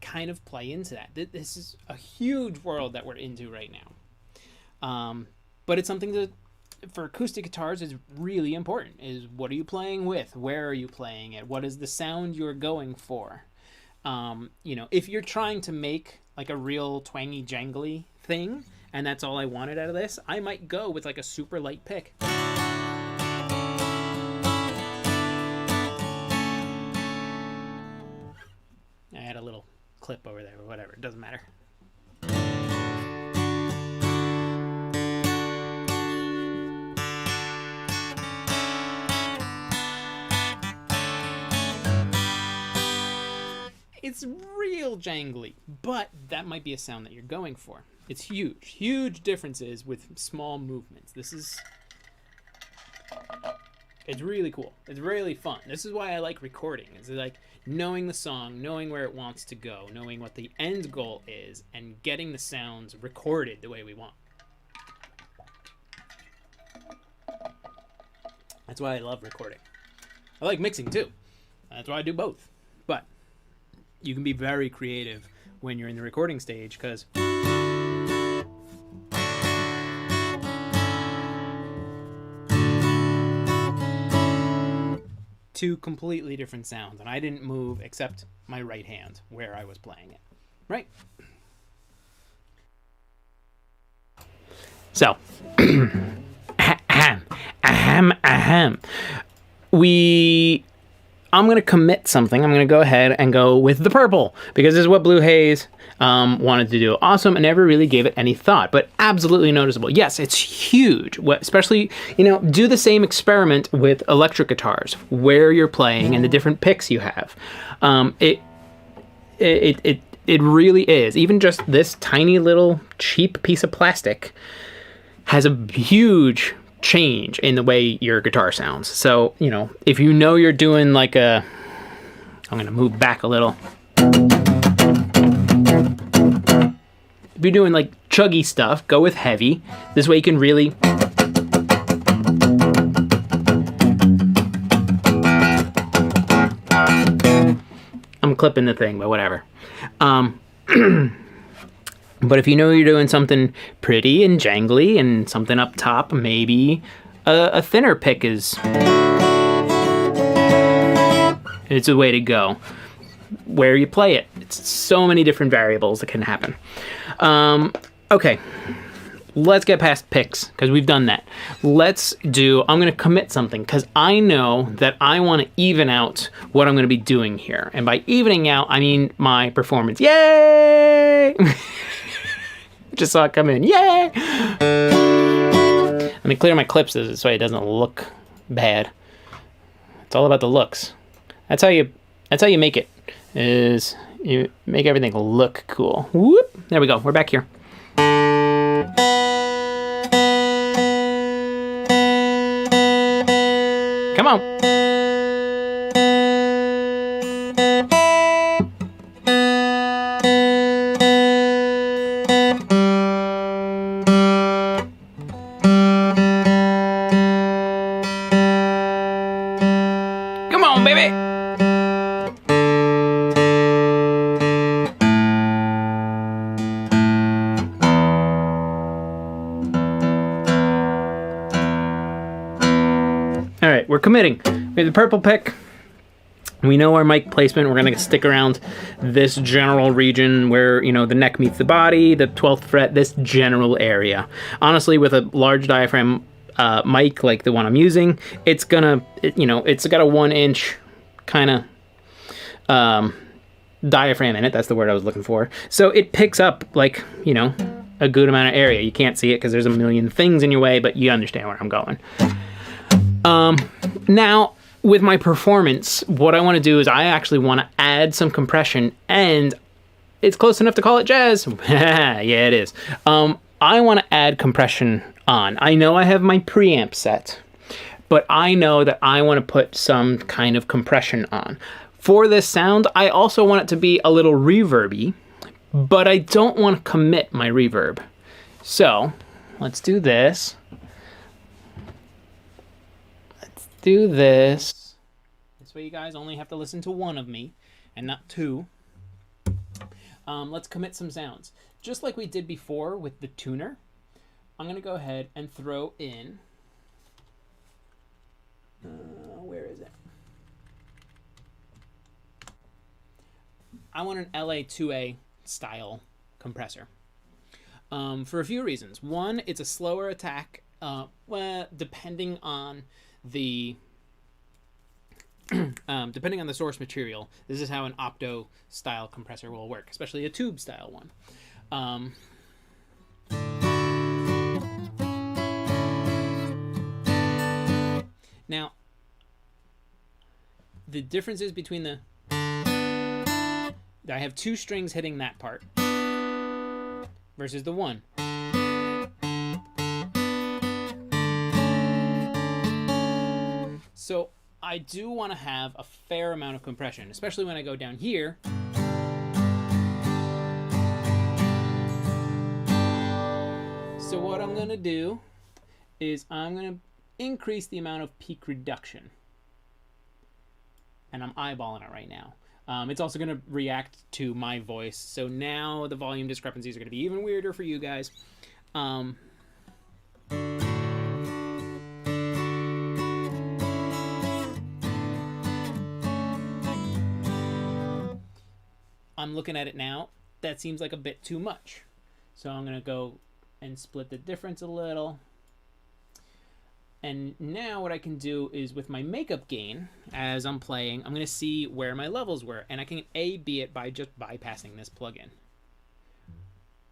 kind of play into that. This is a huge world that we're into right now. But it's something that for acoustic guitars is really important, is what are you playing with? Where are you playing it? What is the sound you're going for? You know, if you're trying to make like a real twangy jangly thing, and that's all I wanted out of this, I might go with like a super light pick. I had a little clip over there or whatever, it doesn't matter. It's real jangly, but that might be a sound that you're going for. It's huge differences with small movements. It's really cool. It's really fun. This is why I like recording. It's like knowing the song, knowing where it wants to go, knowing what the end goal is, and getting the sounds recorded the way we want. That's why I love recording. I like mixing too. That's why I do both. But you can be very creative when you're in the recording stage, because two completely different sounds, and I didn't move except my right hand where I was playing it, right? So, I'm going to commit something. I'm going to go ahead and go with the purple because this is what Blue Haze wanted to do. Awesome. I never really gave it any thought, but absolutely noticeable. Yes, it's huge. Especially, do the same experiment with electric guitars, where you're playing and the different picks you have. It really is. Even just this tiny little cheap piece of plastic has a huge change in the way your guitar sounds. So, if you're doing like I'm going to move back a little. If you're doing like chuggy stuff, go with heavy. This way you can really I'm clipping the thing, but whatever. But if you're doing something pretty and jangly and something up top, maybe a thinner pick it's a way to go. Where you play it, it's so many different variables that can happen. Okay, let's get past picks because we've done that. I'm going to commit something because I know that I want to even out what I'm going to be doing here. And by evening out, I mean my performance. Yay! Just saw it come in. Yay! Let me clear my clips so it doesn't look bad. It's all about the looks. That's how you make it. Is you make everything look cool. Whoop! There we go. We're back here. Come on. Come on, baby. All right, we're committing. We have the purple pick. We know our mic placement. We're going to stick around this general region where, the neck meets the body, the 12th fret, this general area. Honestly, with a large diaphragm mic like the one I'm using, it's got a 1-inch kind of diaphragm in it. That's the word I was looking for. So it picks up like, a good amount of area. You can't see it because there's a million things in your way, but you understand where I'm going. Now, with my performance, what I want to do is I actually want to add some compression, and it's close enough to call it jazz. Yeah, it is. I want to add compression on. I know I have my preamp set, but I know that I want to put some kind of compression on. For this sound, I also want it to be a little reverby, but I don't want to commit my reverb. So, let's do this. This way you guys only have to listen to one of me and not two. Let's commit some sounds. Just like we did before with the tuner, I'm going to go ahead and throw in... where is it? I want an LA2A style compressor. For a few reasons. One, it's a slower attack, depending on the source material. This is how an opto style compressor will work, especially a tube style one. Now, the differences between I have two strings hitting that part versus the one. So I do want to have a fair amount of compression, especially when I go down here. So what I'm going to do is I'm going to increase the amount of peak reduction. And I'm eyeballing it right now. It's also going to react to my voice. So now the volume discrepancies are going to be even weirder for you guys. I'm looking at it now, that seems like a bit too much. So I'm going to go and split the difference a little. And now what I can do is with my makeup gain, as I'm playing, I'm going to see where my levels were. And I can A/B it by just bypassing this plugin.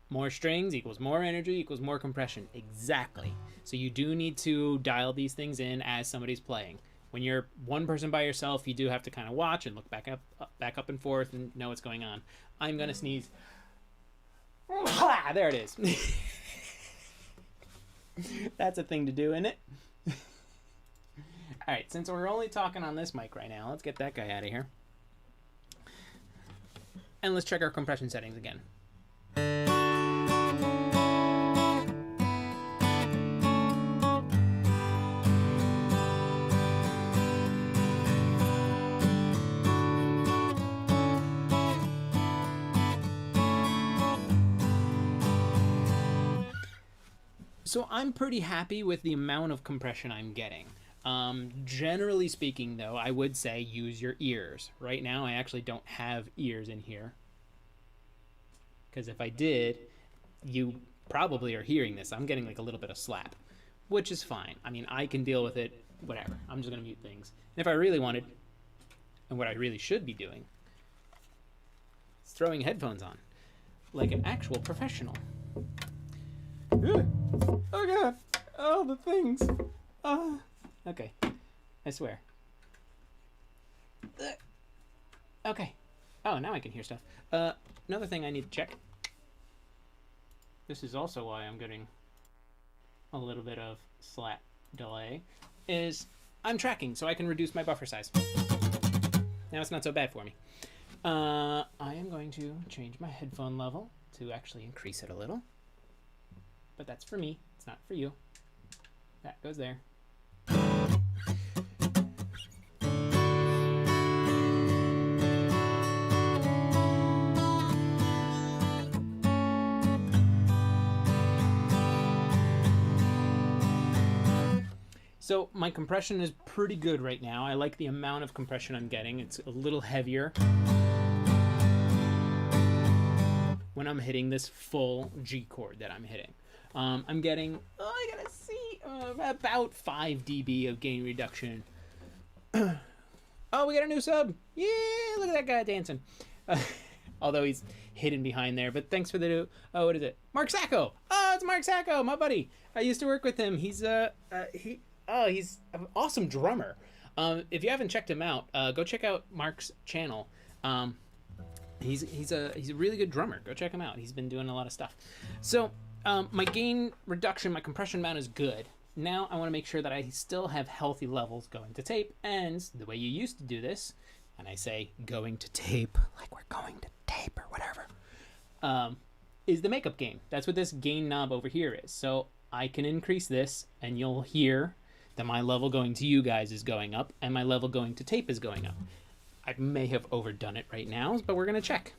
More strings equals more energy equals more compression. Exactly. So you do need to dial these things in as somebody's playing. When you're one person by yourself, you do have to kind of watch and look back up and forth and know what's going on. I'm going to sneeze. There it is. That's a thing to do, isn't it? All right, since we're only talking on this mic right now, let's get that guy out of here. And let's check our compression settings again. So I'm pretty happy with the amount of compression I'm getting. Generally speaking, though, I would say use your ears. Right now, I actually don't have ears in here. Because if I did, you probably are hearing this. I'm getting like a little bit of slap, which is fine. I mean, I can deal with it, whatever. I'm just going to mute things. And if I really wanted, and what I really should be doing, is throwing headphones on, like an actual professional. Oh god! Oh, the things! Okay. I swear. Okay. Oh, now I can hear stuff. Another thing I need to check. This is also why I'm getting a little bit of slap delay. Is I'm tracking, so I can reduce my buffer size. Now it's not so bad for me. I am going to change my headphone level to actually increase it a little. But that's for me. It's not for you. That goes there. So my compression is pretty good right now. I like the amount of compression I'm getting. It's a little heavier when I'm hitting this full G chord that I'm hitting. I'm getting, I gotta see, about 5 dB of gain reduction. Oh, we got a new sub. Yeah, look at that guy dancing. Although he's hidden behind there, but thanks for the new, what is it? Mark Sacco. Oh, it's Mark Sacco, my buddy. I used to work with him. He's he's an awesome drummer. If you haven't checked him out, go check out Mark's channel. He's a really good drummer. Go check him out. He's been doing a lot of stuff. So my gain reduction, my compression amount is good. Now I want to make sure that I still have healthy levels going to tape. And the way you used to do this, and I say going to tape like we're going to tape or whatever, is the makeup gain. That's what this gain knob over here is. So I can increase this and you'll hear that my level going to you guys is going up and my level going to tape is going up. I may have overdone it right now, but we're going to check.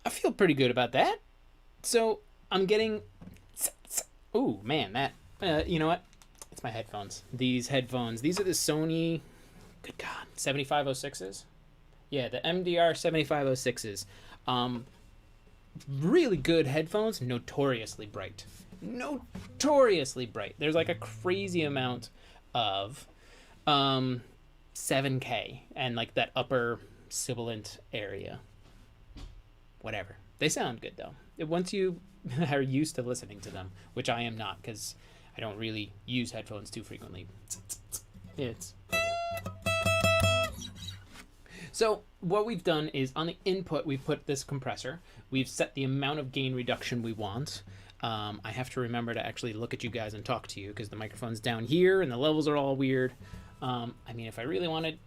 Feel pretty good about that. So I'm getting, oh man, that you know what, it's my headphones. These headphones, these are the Sony, good god, 7506s. Yeah, the MDR 7506s. Really good headphones. Notoriously bright. There's like a crazy amount of 7K and like that upper sibilant area. Whatever. They sound good though. Once you are used to listening to them, which I am not because I don't really use headphones too frequently. So what we've done is on the input, we've put this compressor. We've set the amount of gain reduction we want. I have to remember to actually look at you guys and talk to you because the microphone's down here and the levels are all weird. I mean, if I really wanted,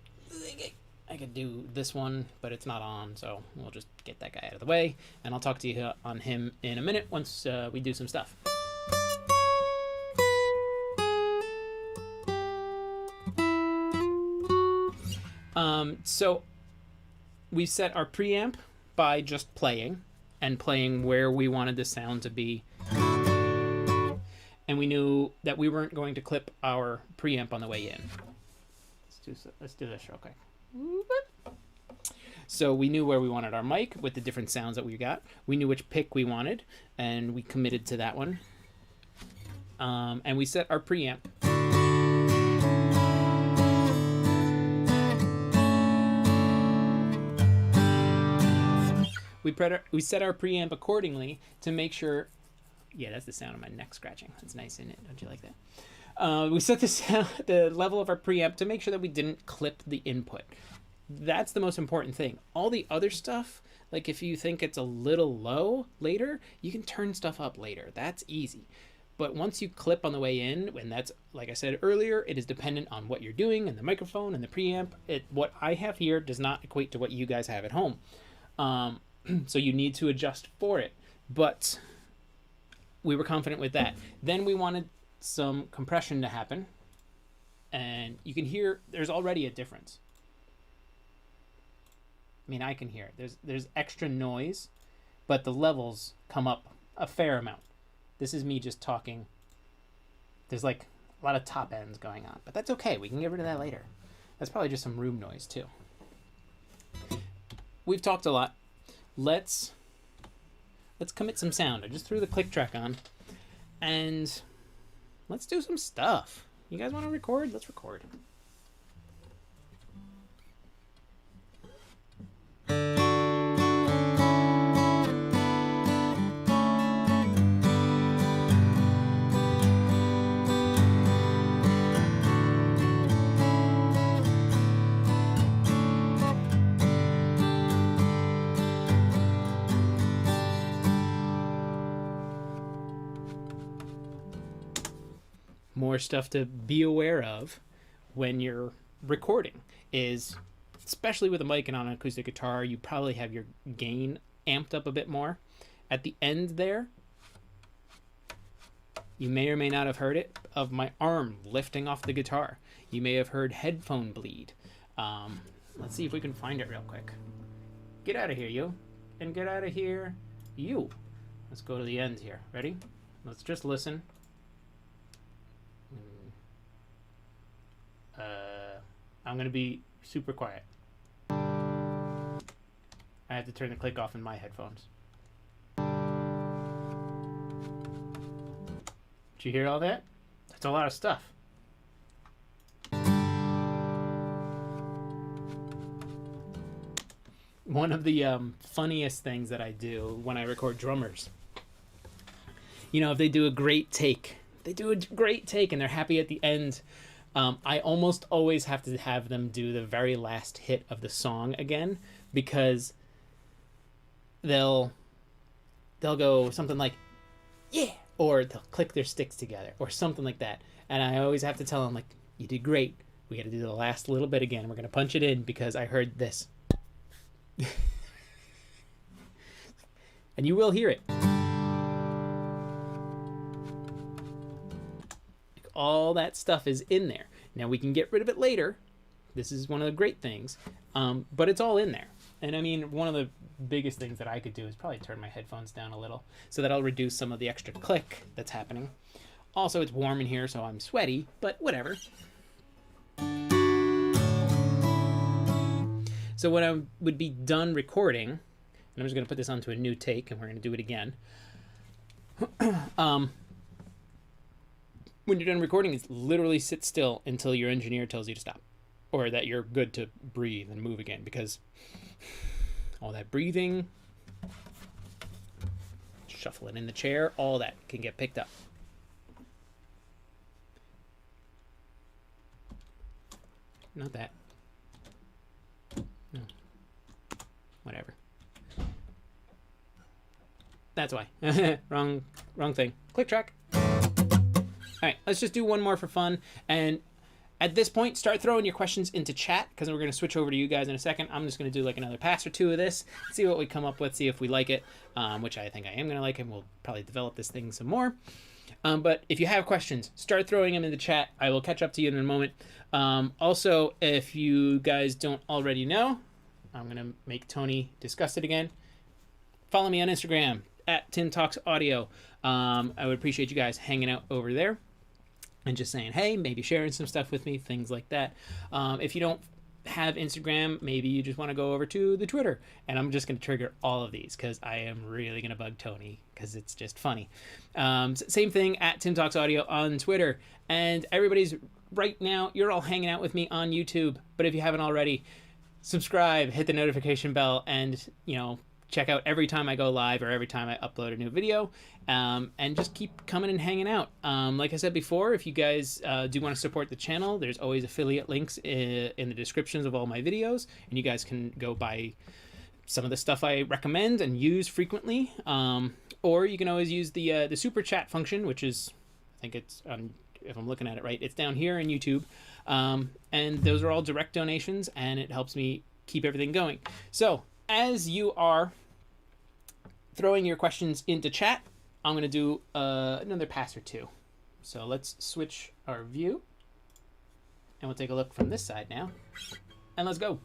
I I could do this one, but it's not on, so we'll just get that guy out of the way, and I'll talk to you on him in a minute once we do some stuff. So we set our preamp by just playing and playing where we wanted the sound to be. And we knew that we weren't going to clip our preamp on the way in. Let's do this real quick. So we knew where we wanted our mic with the different sounds that we got. We knew which pick we wanted, and we committed to that one. And we set our preamp. We set our preamp accordingly to make sure. Yeah, that's the sound of my neck scratching. That's nice, isn't it? Don't you like that? We set the level of our preamp to make sure that we didn't clip the input. That's the most important thing. All the other stuff, like if you think it's a little low later, you can turn stuff up later. That's easy. But once you clip on the way in, and that's, like I said earlier, it is dependent on what you're doing and the microphone and the preamp. What I have here does not equate to what you guys have at home. So you need to adjust for it. But we were confident with that. Then we wanted some compression to happen. And you can hear there's already a difference. I mean, I can hear it. There's extra noise, but the levels come up a fair amount. This is me just talking. There's like a lot of top ends going on, but that's okay. We can get rid of that later. That's probably just some room noise too. We've talked a lot. Let's commit some sound. I just threw the click track on, and let's do some stuff. You guys want to record? Let's record. More stuff to be aware of when you're recording is, especially with a mic and on an acoustic guitar, you probably have your gain amped up a bit more. At the end there, you may or may not have heard it, of my arm lifting off the guitar. You may have heard headphone bleed. Let's see if we can find it real quick. Get out of here, you. And get out of here, you. Let's go to the end here. Ready? Let's just listen. I'm going to be super quiet. I have to turn the click off in my headphones. Did you hear all that? That's a lot of stuff. One of the funniest things that I do when I record drummers, you know, if they do a great take, and they're happy at the end, I almost always have to have them do the very last hit of the song again, because they'll go something like, yeah, or they'll click their sticks together or something like that. And I always have to tell them, like, you did great. We got to do the last little bit again. We're going to punch it in because I heard this. And you will hear it. All that stuff is in there. Now we can get rid of it later. This is one of the great things, but it's all in there. And I mean, one of the biggest things that I could do is probably turn my headphones down a little so that I'll reduce some of the extra click that's happening. Also, it's warm in here, so I'm sweaty, but whatever. So when I would be done recording, and I'm just going to put this onto a new take, and we're going to do it again. When you're done recording, it's literally sit still until your engineer tells you to stop, or that you're good to breathe and move again, because all that breathing, shuffling in the chair, all that can get picked up. Not that. No. Whatever. That's why. Wrong thing. Click track. All right, let's just do one more for fun. And at this point, start throwing your questions into chat, because we're going to switch over to you guys in a second. I'm just going to do like another pass or two of this, see what we come up with, see if we like it, which I think I am going to like, and we'll probably develop this thing some more. But if you have questions, start throwing them in the chat. I will catch up to you in a moment. Also, if you guys don't already know, I'm going to make Tony discuss it again. Follow me on Instagram at Tim Talks Audio. I would appreciate you guys hanging out over there and just saying, hey, maybe sharing some stuff with me, things like that. If you don't have Instagram, maybe you just want to go over to the Twitter, and I'm just going to trigger all of these because I am really going to bug Tony because it's just funny. Same thing at Tim Talks Audio on Twitter. And everybody's right now, you're all hanging out with me on YouTube, but if you haven't already, subscribe, hit the notification bell, and check out every time I go live or every time I upload a new video, and just keep coming and hanging out. Like I said before, if you guys do want to support the channel, there's always affiliate links in the descriptions of all my videos, and you guys can go buy some of the stuff I recommend and use frequently, or you can always use the super chat function, which is, I think it's on, if I'm looking at it right, it's down here in YouTube, and those are all direct donations, and it helps me keep everything going. So as you are throwing your questions into chat, I'm going to do another pass or two. So let's switch our view, and we'll take a look from this side now, and let's go.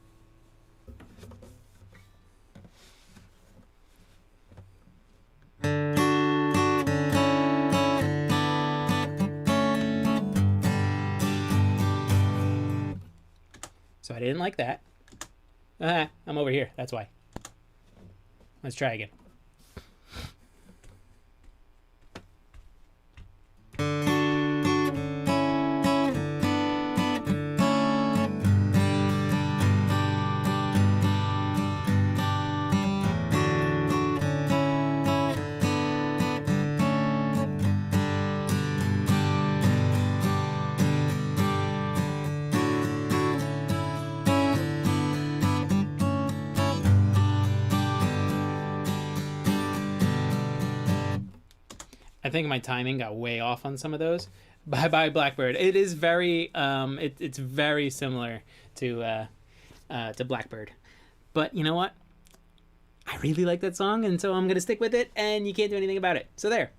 So I didn't like that. I'm over here, that's why. Let's try again. I think my timing got way off on some of those. Bye Bye Blackbird. It is very, it's very similar to Blackbird. But you know what? I really like that song, and so I'm going to stick with it, and you can't do anything about it. So there.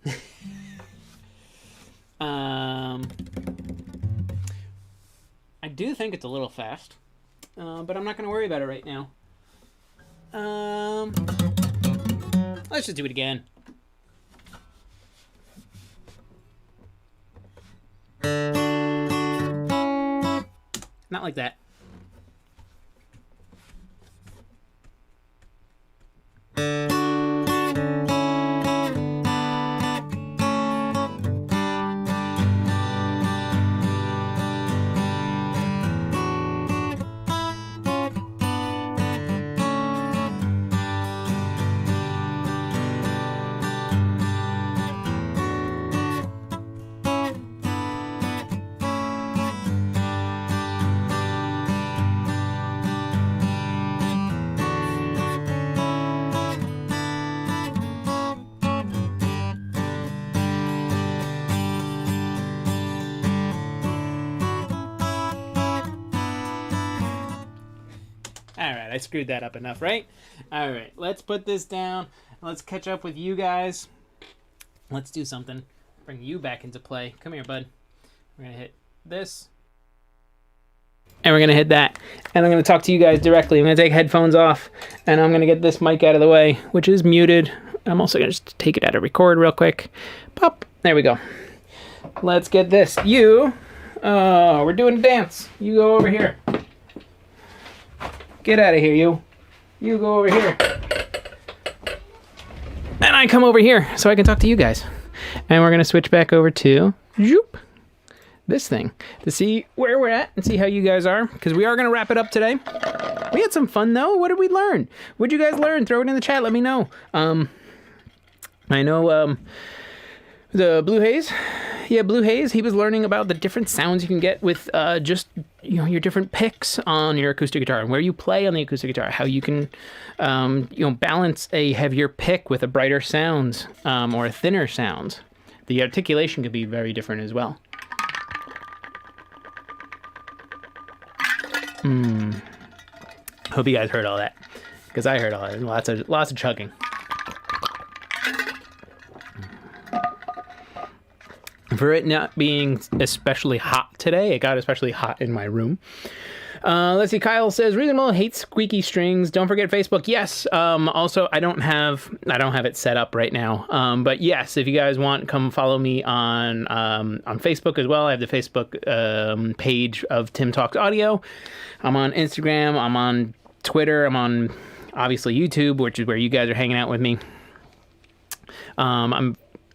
I do think it's a little fast, but I'm not going to worry about it right now. Let's just do it again. Not like that. Alright, I screwed that up enough, right? Alright, let's put this down. Let's catch up with you guys. Let's do something. Bring you back into play. Come here, bud. We're going to hit this. And we're going to hit that. And I'm going to talk to you guys directly. I'm going to take headphones off. And I'm going to get this mic out of the way, which is muted. I'm also going to just take it out of record real quick. Pop. There we go. Let's get this. You. Oh, we're doing a dance. You go over here. Get out of here, you. You go over here. And I come over here so I can talk to you guys. And we're going to switch back over to this thing to see where we're at and see how you guys are. Because we are going to wrap it up today. We had some fun, though. What did we learn? What did you guys learn? Throw it in the chat. Let me know. I know the Blue Haze. Yeah, Blue Haze, he was learning about the different sounds you can get with just, your different picks on your acoustic guitar and where you play on the acoustic guitar, how you can, balance a heavier pick with a brighter sound or a thinner sound. The articulation could be very different as well. Hope you guys heard all that, because I heard all that. Lots of chugging. For it not being especially hot today, it got especially hot in my room. Let's see. Kyle says reasonable, hates squeaky strings. Don't forget Facebook. Yes. Also, I don't have it set up right now. But yes, if you guys want, come follow me on Facebook as well. I have the Facebook page of Tim Talks Audio. I'm on Instagram. I'm on Twitter. I'm on obviously YouTube, which is where you guys are hanging out with me.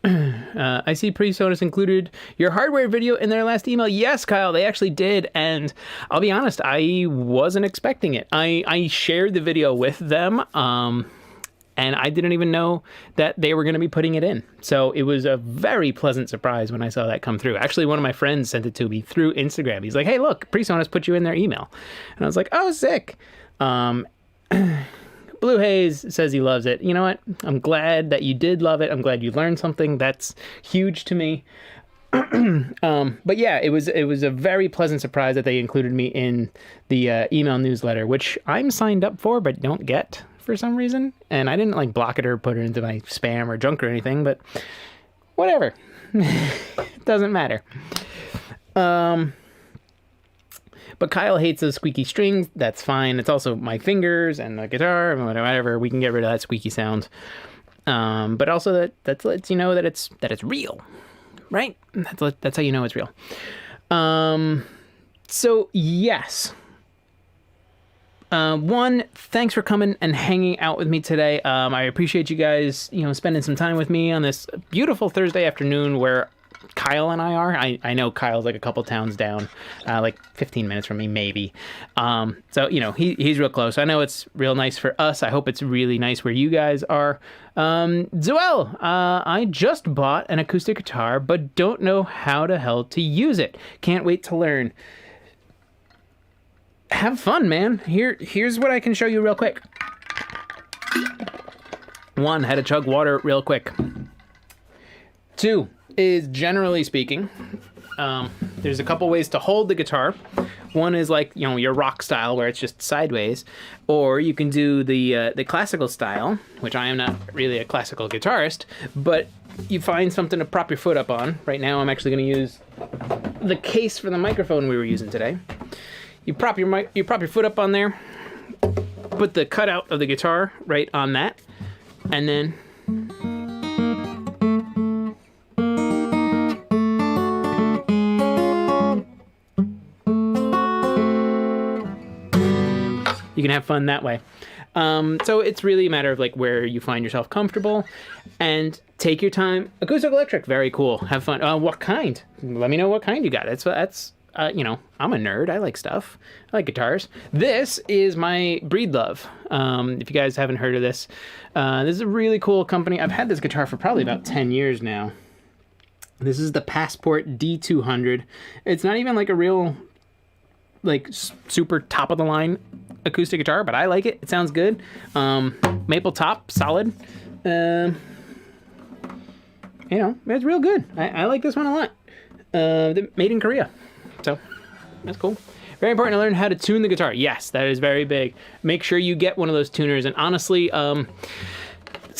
I see Presonus included your hardware video in their last email. Yes, Kyle, they actually did. And I'll be honest, I wasn't expecting it. I shared the video with them, and I didn't even know that they were going to be putting it in. So it was a very pleasant surprise when I saw that come through. Actually, one of my friends sent it to me through Instagram. He's like, hey, look, Presonus put you in their email. And I was like, oh, sick. Blue Haze says he loves it. You know what? I'm glad that you did love it. I'm glad you learned something. That's huge to me. But yeah, it was a very pleasant surprise that they included me in the email newsletter, which I'm signed up for but don't get for some reason. And I didn't like block it or put it into my spam or junk or anything, but whatever. It doesn't matter. But Kyle hates those squeaky strings. That's fine. It's also my fingers and the guitar and whatever. We can get rid of that squeaky sound. But also that lets you know that it's real, right? That's how you know it's real. So yes. One, thanks for coming and hanging out with me today. I appreciate you guys, spending some time with me on this beautiful Thursday afternoon where Kyle and I are. I know Kyle's like a couple towns down, like 15 minutes from me, maybe. So, he's real close. I know it's real nice for us. I hope it's really nice where you guys are. Zoel, I just bought an acoustic guitar, but don't know how the hell to use it. Can't wait to learn. Have fun, man. Here's what I can show you real quick. One, how to chug water real quick. Two is, generally speaking, there's a couple ways to hold the guitar. One is like, your rock style where it's just sideways, or you can do the classical style, which I am not really a classical guitarist, but you find something to prop your foot up on. Right now I'm actually going to use the case for the microphone we were using today. You prop your foot up on there, put the cutout of the guitar right on that, and then you can have fun that way. So it's really a matter of like where you find yourself comfortable, and take your time. Acoustic electric, very cool. Have fun. What kind? Let me know what kind you got. That's I'm a nerd. I like stuff. I like guitars. This is my Breedlove. If you guys haven't heard of this, this is a really cool company. I've had this guitar for probably about 10 years now. This is the Passport D200. It's not even like a real, like, super top of the line acoustic guitar, but I like it. It sounds good. Maple top, solid. It's real good. I like this one a lot. Made in Korea. So that's cool. Very important to learn how to tune the guitar. Yes, that is very big. Make sure you get one of those tuners. And honestly, some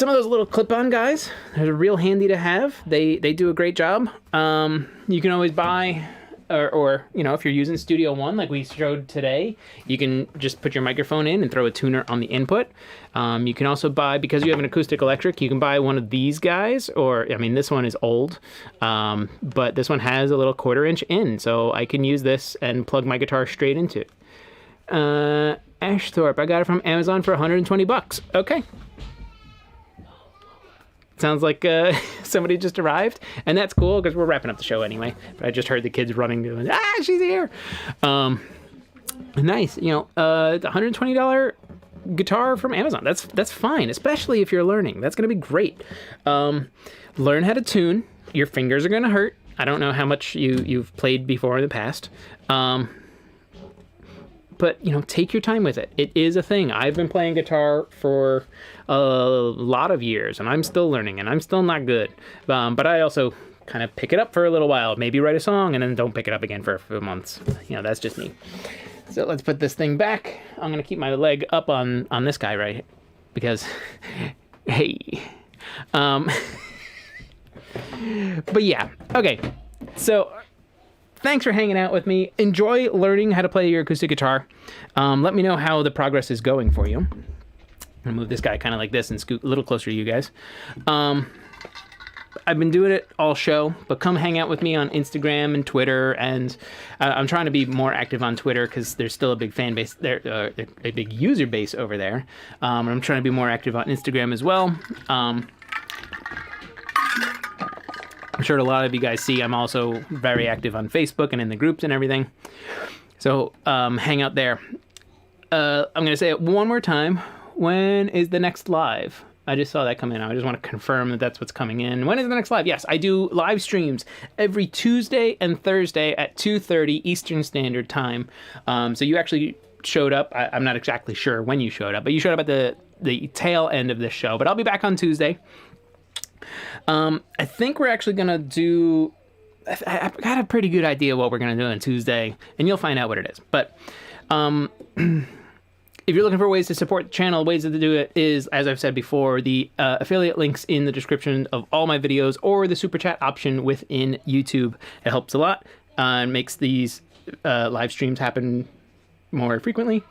of those little clip-on guys, they're real handy to have. They do a great job. You can always buy, or if you're using Studio One like we showed today, you can just put your microphone in and throw a tuner on the input. You can also buy, because you have an acoustic electric, you can buy one of these guys, this one is old, but this one has a little 1/4-inch in, so I can use this and plug my guitar straight into it. Ashthorpe, I got it from Amazon for $120. Okay. Sounds like somebody just arrived, and that's cool because we're wrapping up the show anyway. But I just heard the kids running, going, she's here. Nice, the $120 guitar from Amazon. That's fine, especially if you're learning. That's gonna be great. Learn how to tune. Your fingers are gonna hurt. I don't know how much you've played before in the past. But, take your time with it. It is a thing. I've been playing guitar for a lot of years, and I'm still learning, and I'm still not good. But I also kind of pick it up for a little while, maybe write a song, and then don't pick it up again for a few months. That's just me. So let's put this thing back. I'm going to keep my leg up on this guy right here because, hey. But yeah, okay. So thanks for hanging out with me. Enjoy learning how to play your acoustic guitar. Let me know how the progress is going for you. I'm going to move this guy kind of like this and scoot a little closer to you guys. I've been doing it all show, but come hang out with me on Instagram and Twitter, and I'm trying to be more active on Twitter because there's still a big fan base there, a big user base over there. I'm trying to be more active on Instagram as well. I'm sure a lot of you guys see I'm also very active on Facebook and in the groups and everything. So hang out there. I'm going to say it one more time. When is the next live? I just saw that come in. I just want to confirm that that's what's coming in. When is the next live? Yes, I do live streams every Tuesday and Thursday at 2:30 Eastern Standard Time. So you actually showed up. I'm not exactly sure when you showed up, but you showed up at the tail end of this show. But I'll be back on Tuesday. I think we're actually going to do... I've got a pretty good idea what we're going to do on Tuesday, and you'll find out what it is. But... if you're looking for ways to support the channel, ways to do it is, as I've said before, the affiliate links in the description of all my videos or the super chat option within YouTube. It helps a lot and makes these live streams happen more frequently.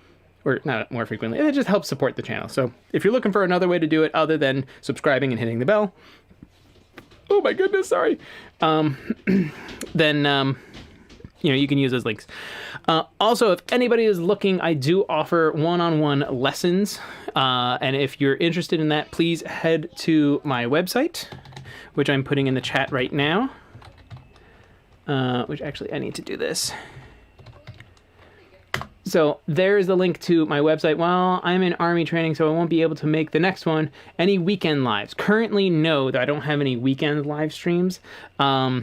Or not more frequently. It just helps support the channel. So if you're looking for another way to do it other than subscribing and hitting the bell, oh my goodness, sorry, then... you can use those links. Also, if anybody is looking, I do offer one-on-one lessons. And if you're interested in that, please head to my website, which I'm putting in the chat right now. Which actually, I need to do this. So there's the link to my website. Well, I'm in Army training, so I won't be able to make the next one. Any weekend lives? Currently, no, that I don't have any weekend live streams. But...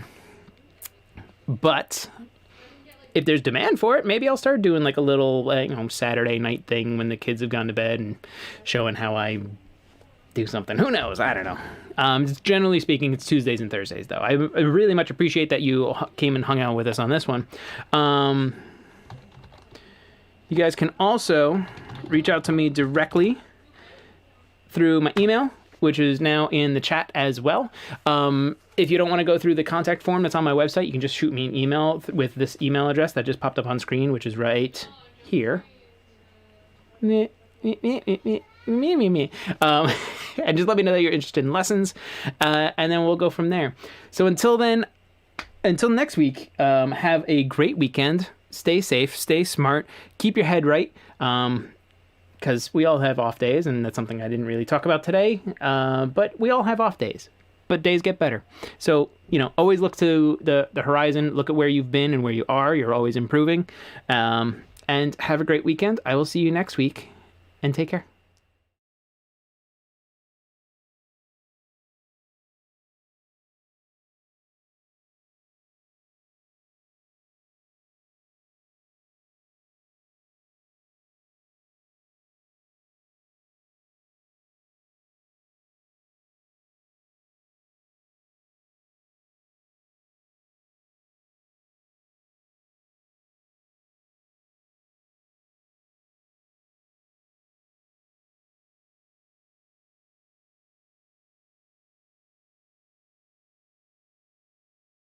if there's demand for it, maybe I'll start doing like a little Saturday night thing when the kids have gone to bed and showing how I do something. Who knows? I don't know. Generally speaking, it's Tuesdays and Thursdays, though. I really much appreciate that you came and hung out with us on this one. You guys can also reach out to me directly through my email, which is now in the chat as well. If you don't want to go through the contact form that's on my website, you can just shoot me an email with this email address that just popped up on screen, which is right here. And just let me know that you're interested in lessons, and then we'll go from there. So until next week, have a great weekend. Stay safe, stay smart, keep your head right. Because we all have off days, and that's something I didn't really talk about today. But we all have off days. But days get better. So, always look to the horizon. Look at where you've been and where you are. You're always improving. And have a great weekend. I will see you next week. And take care.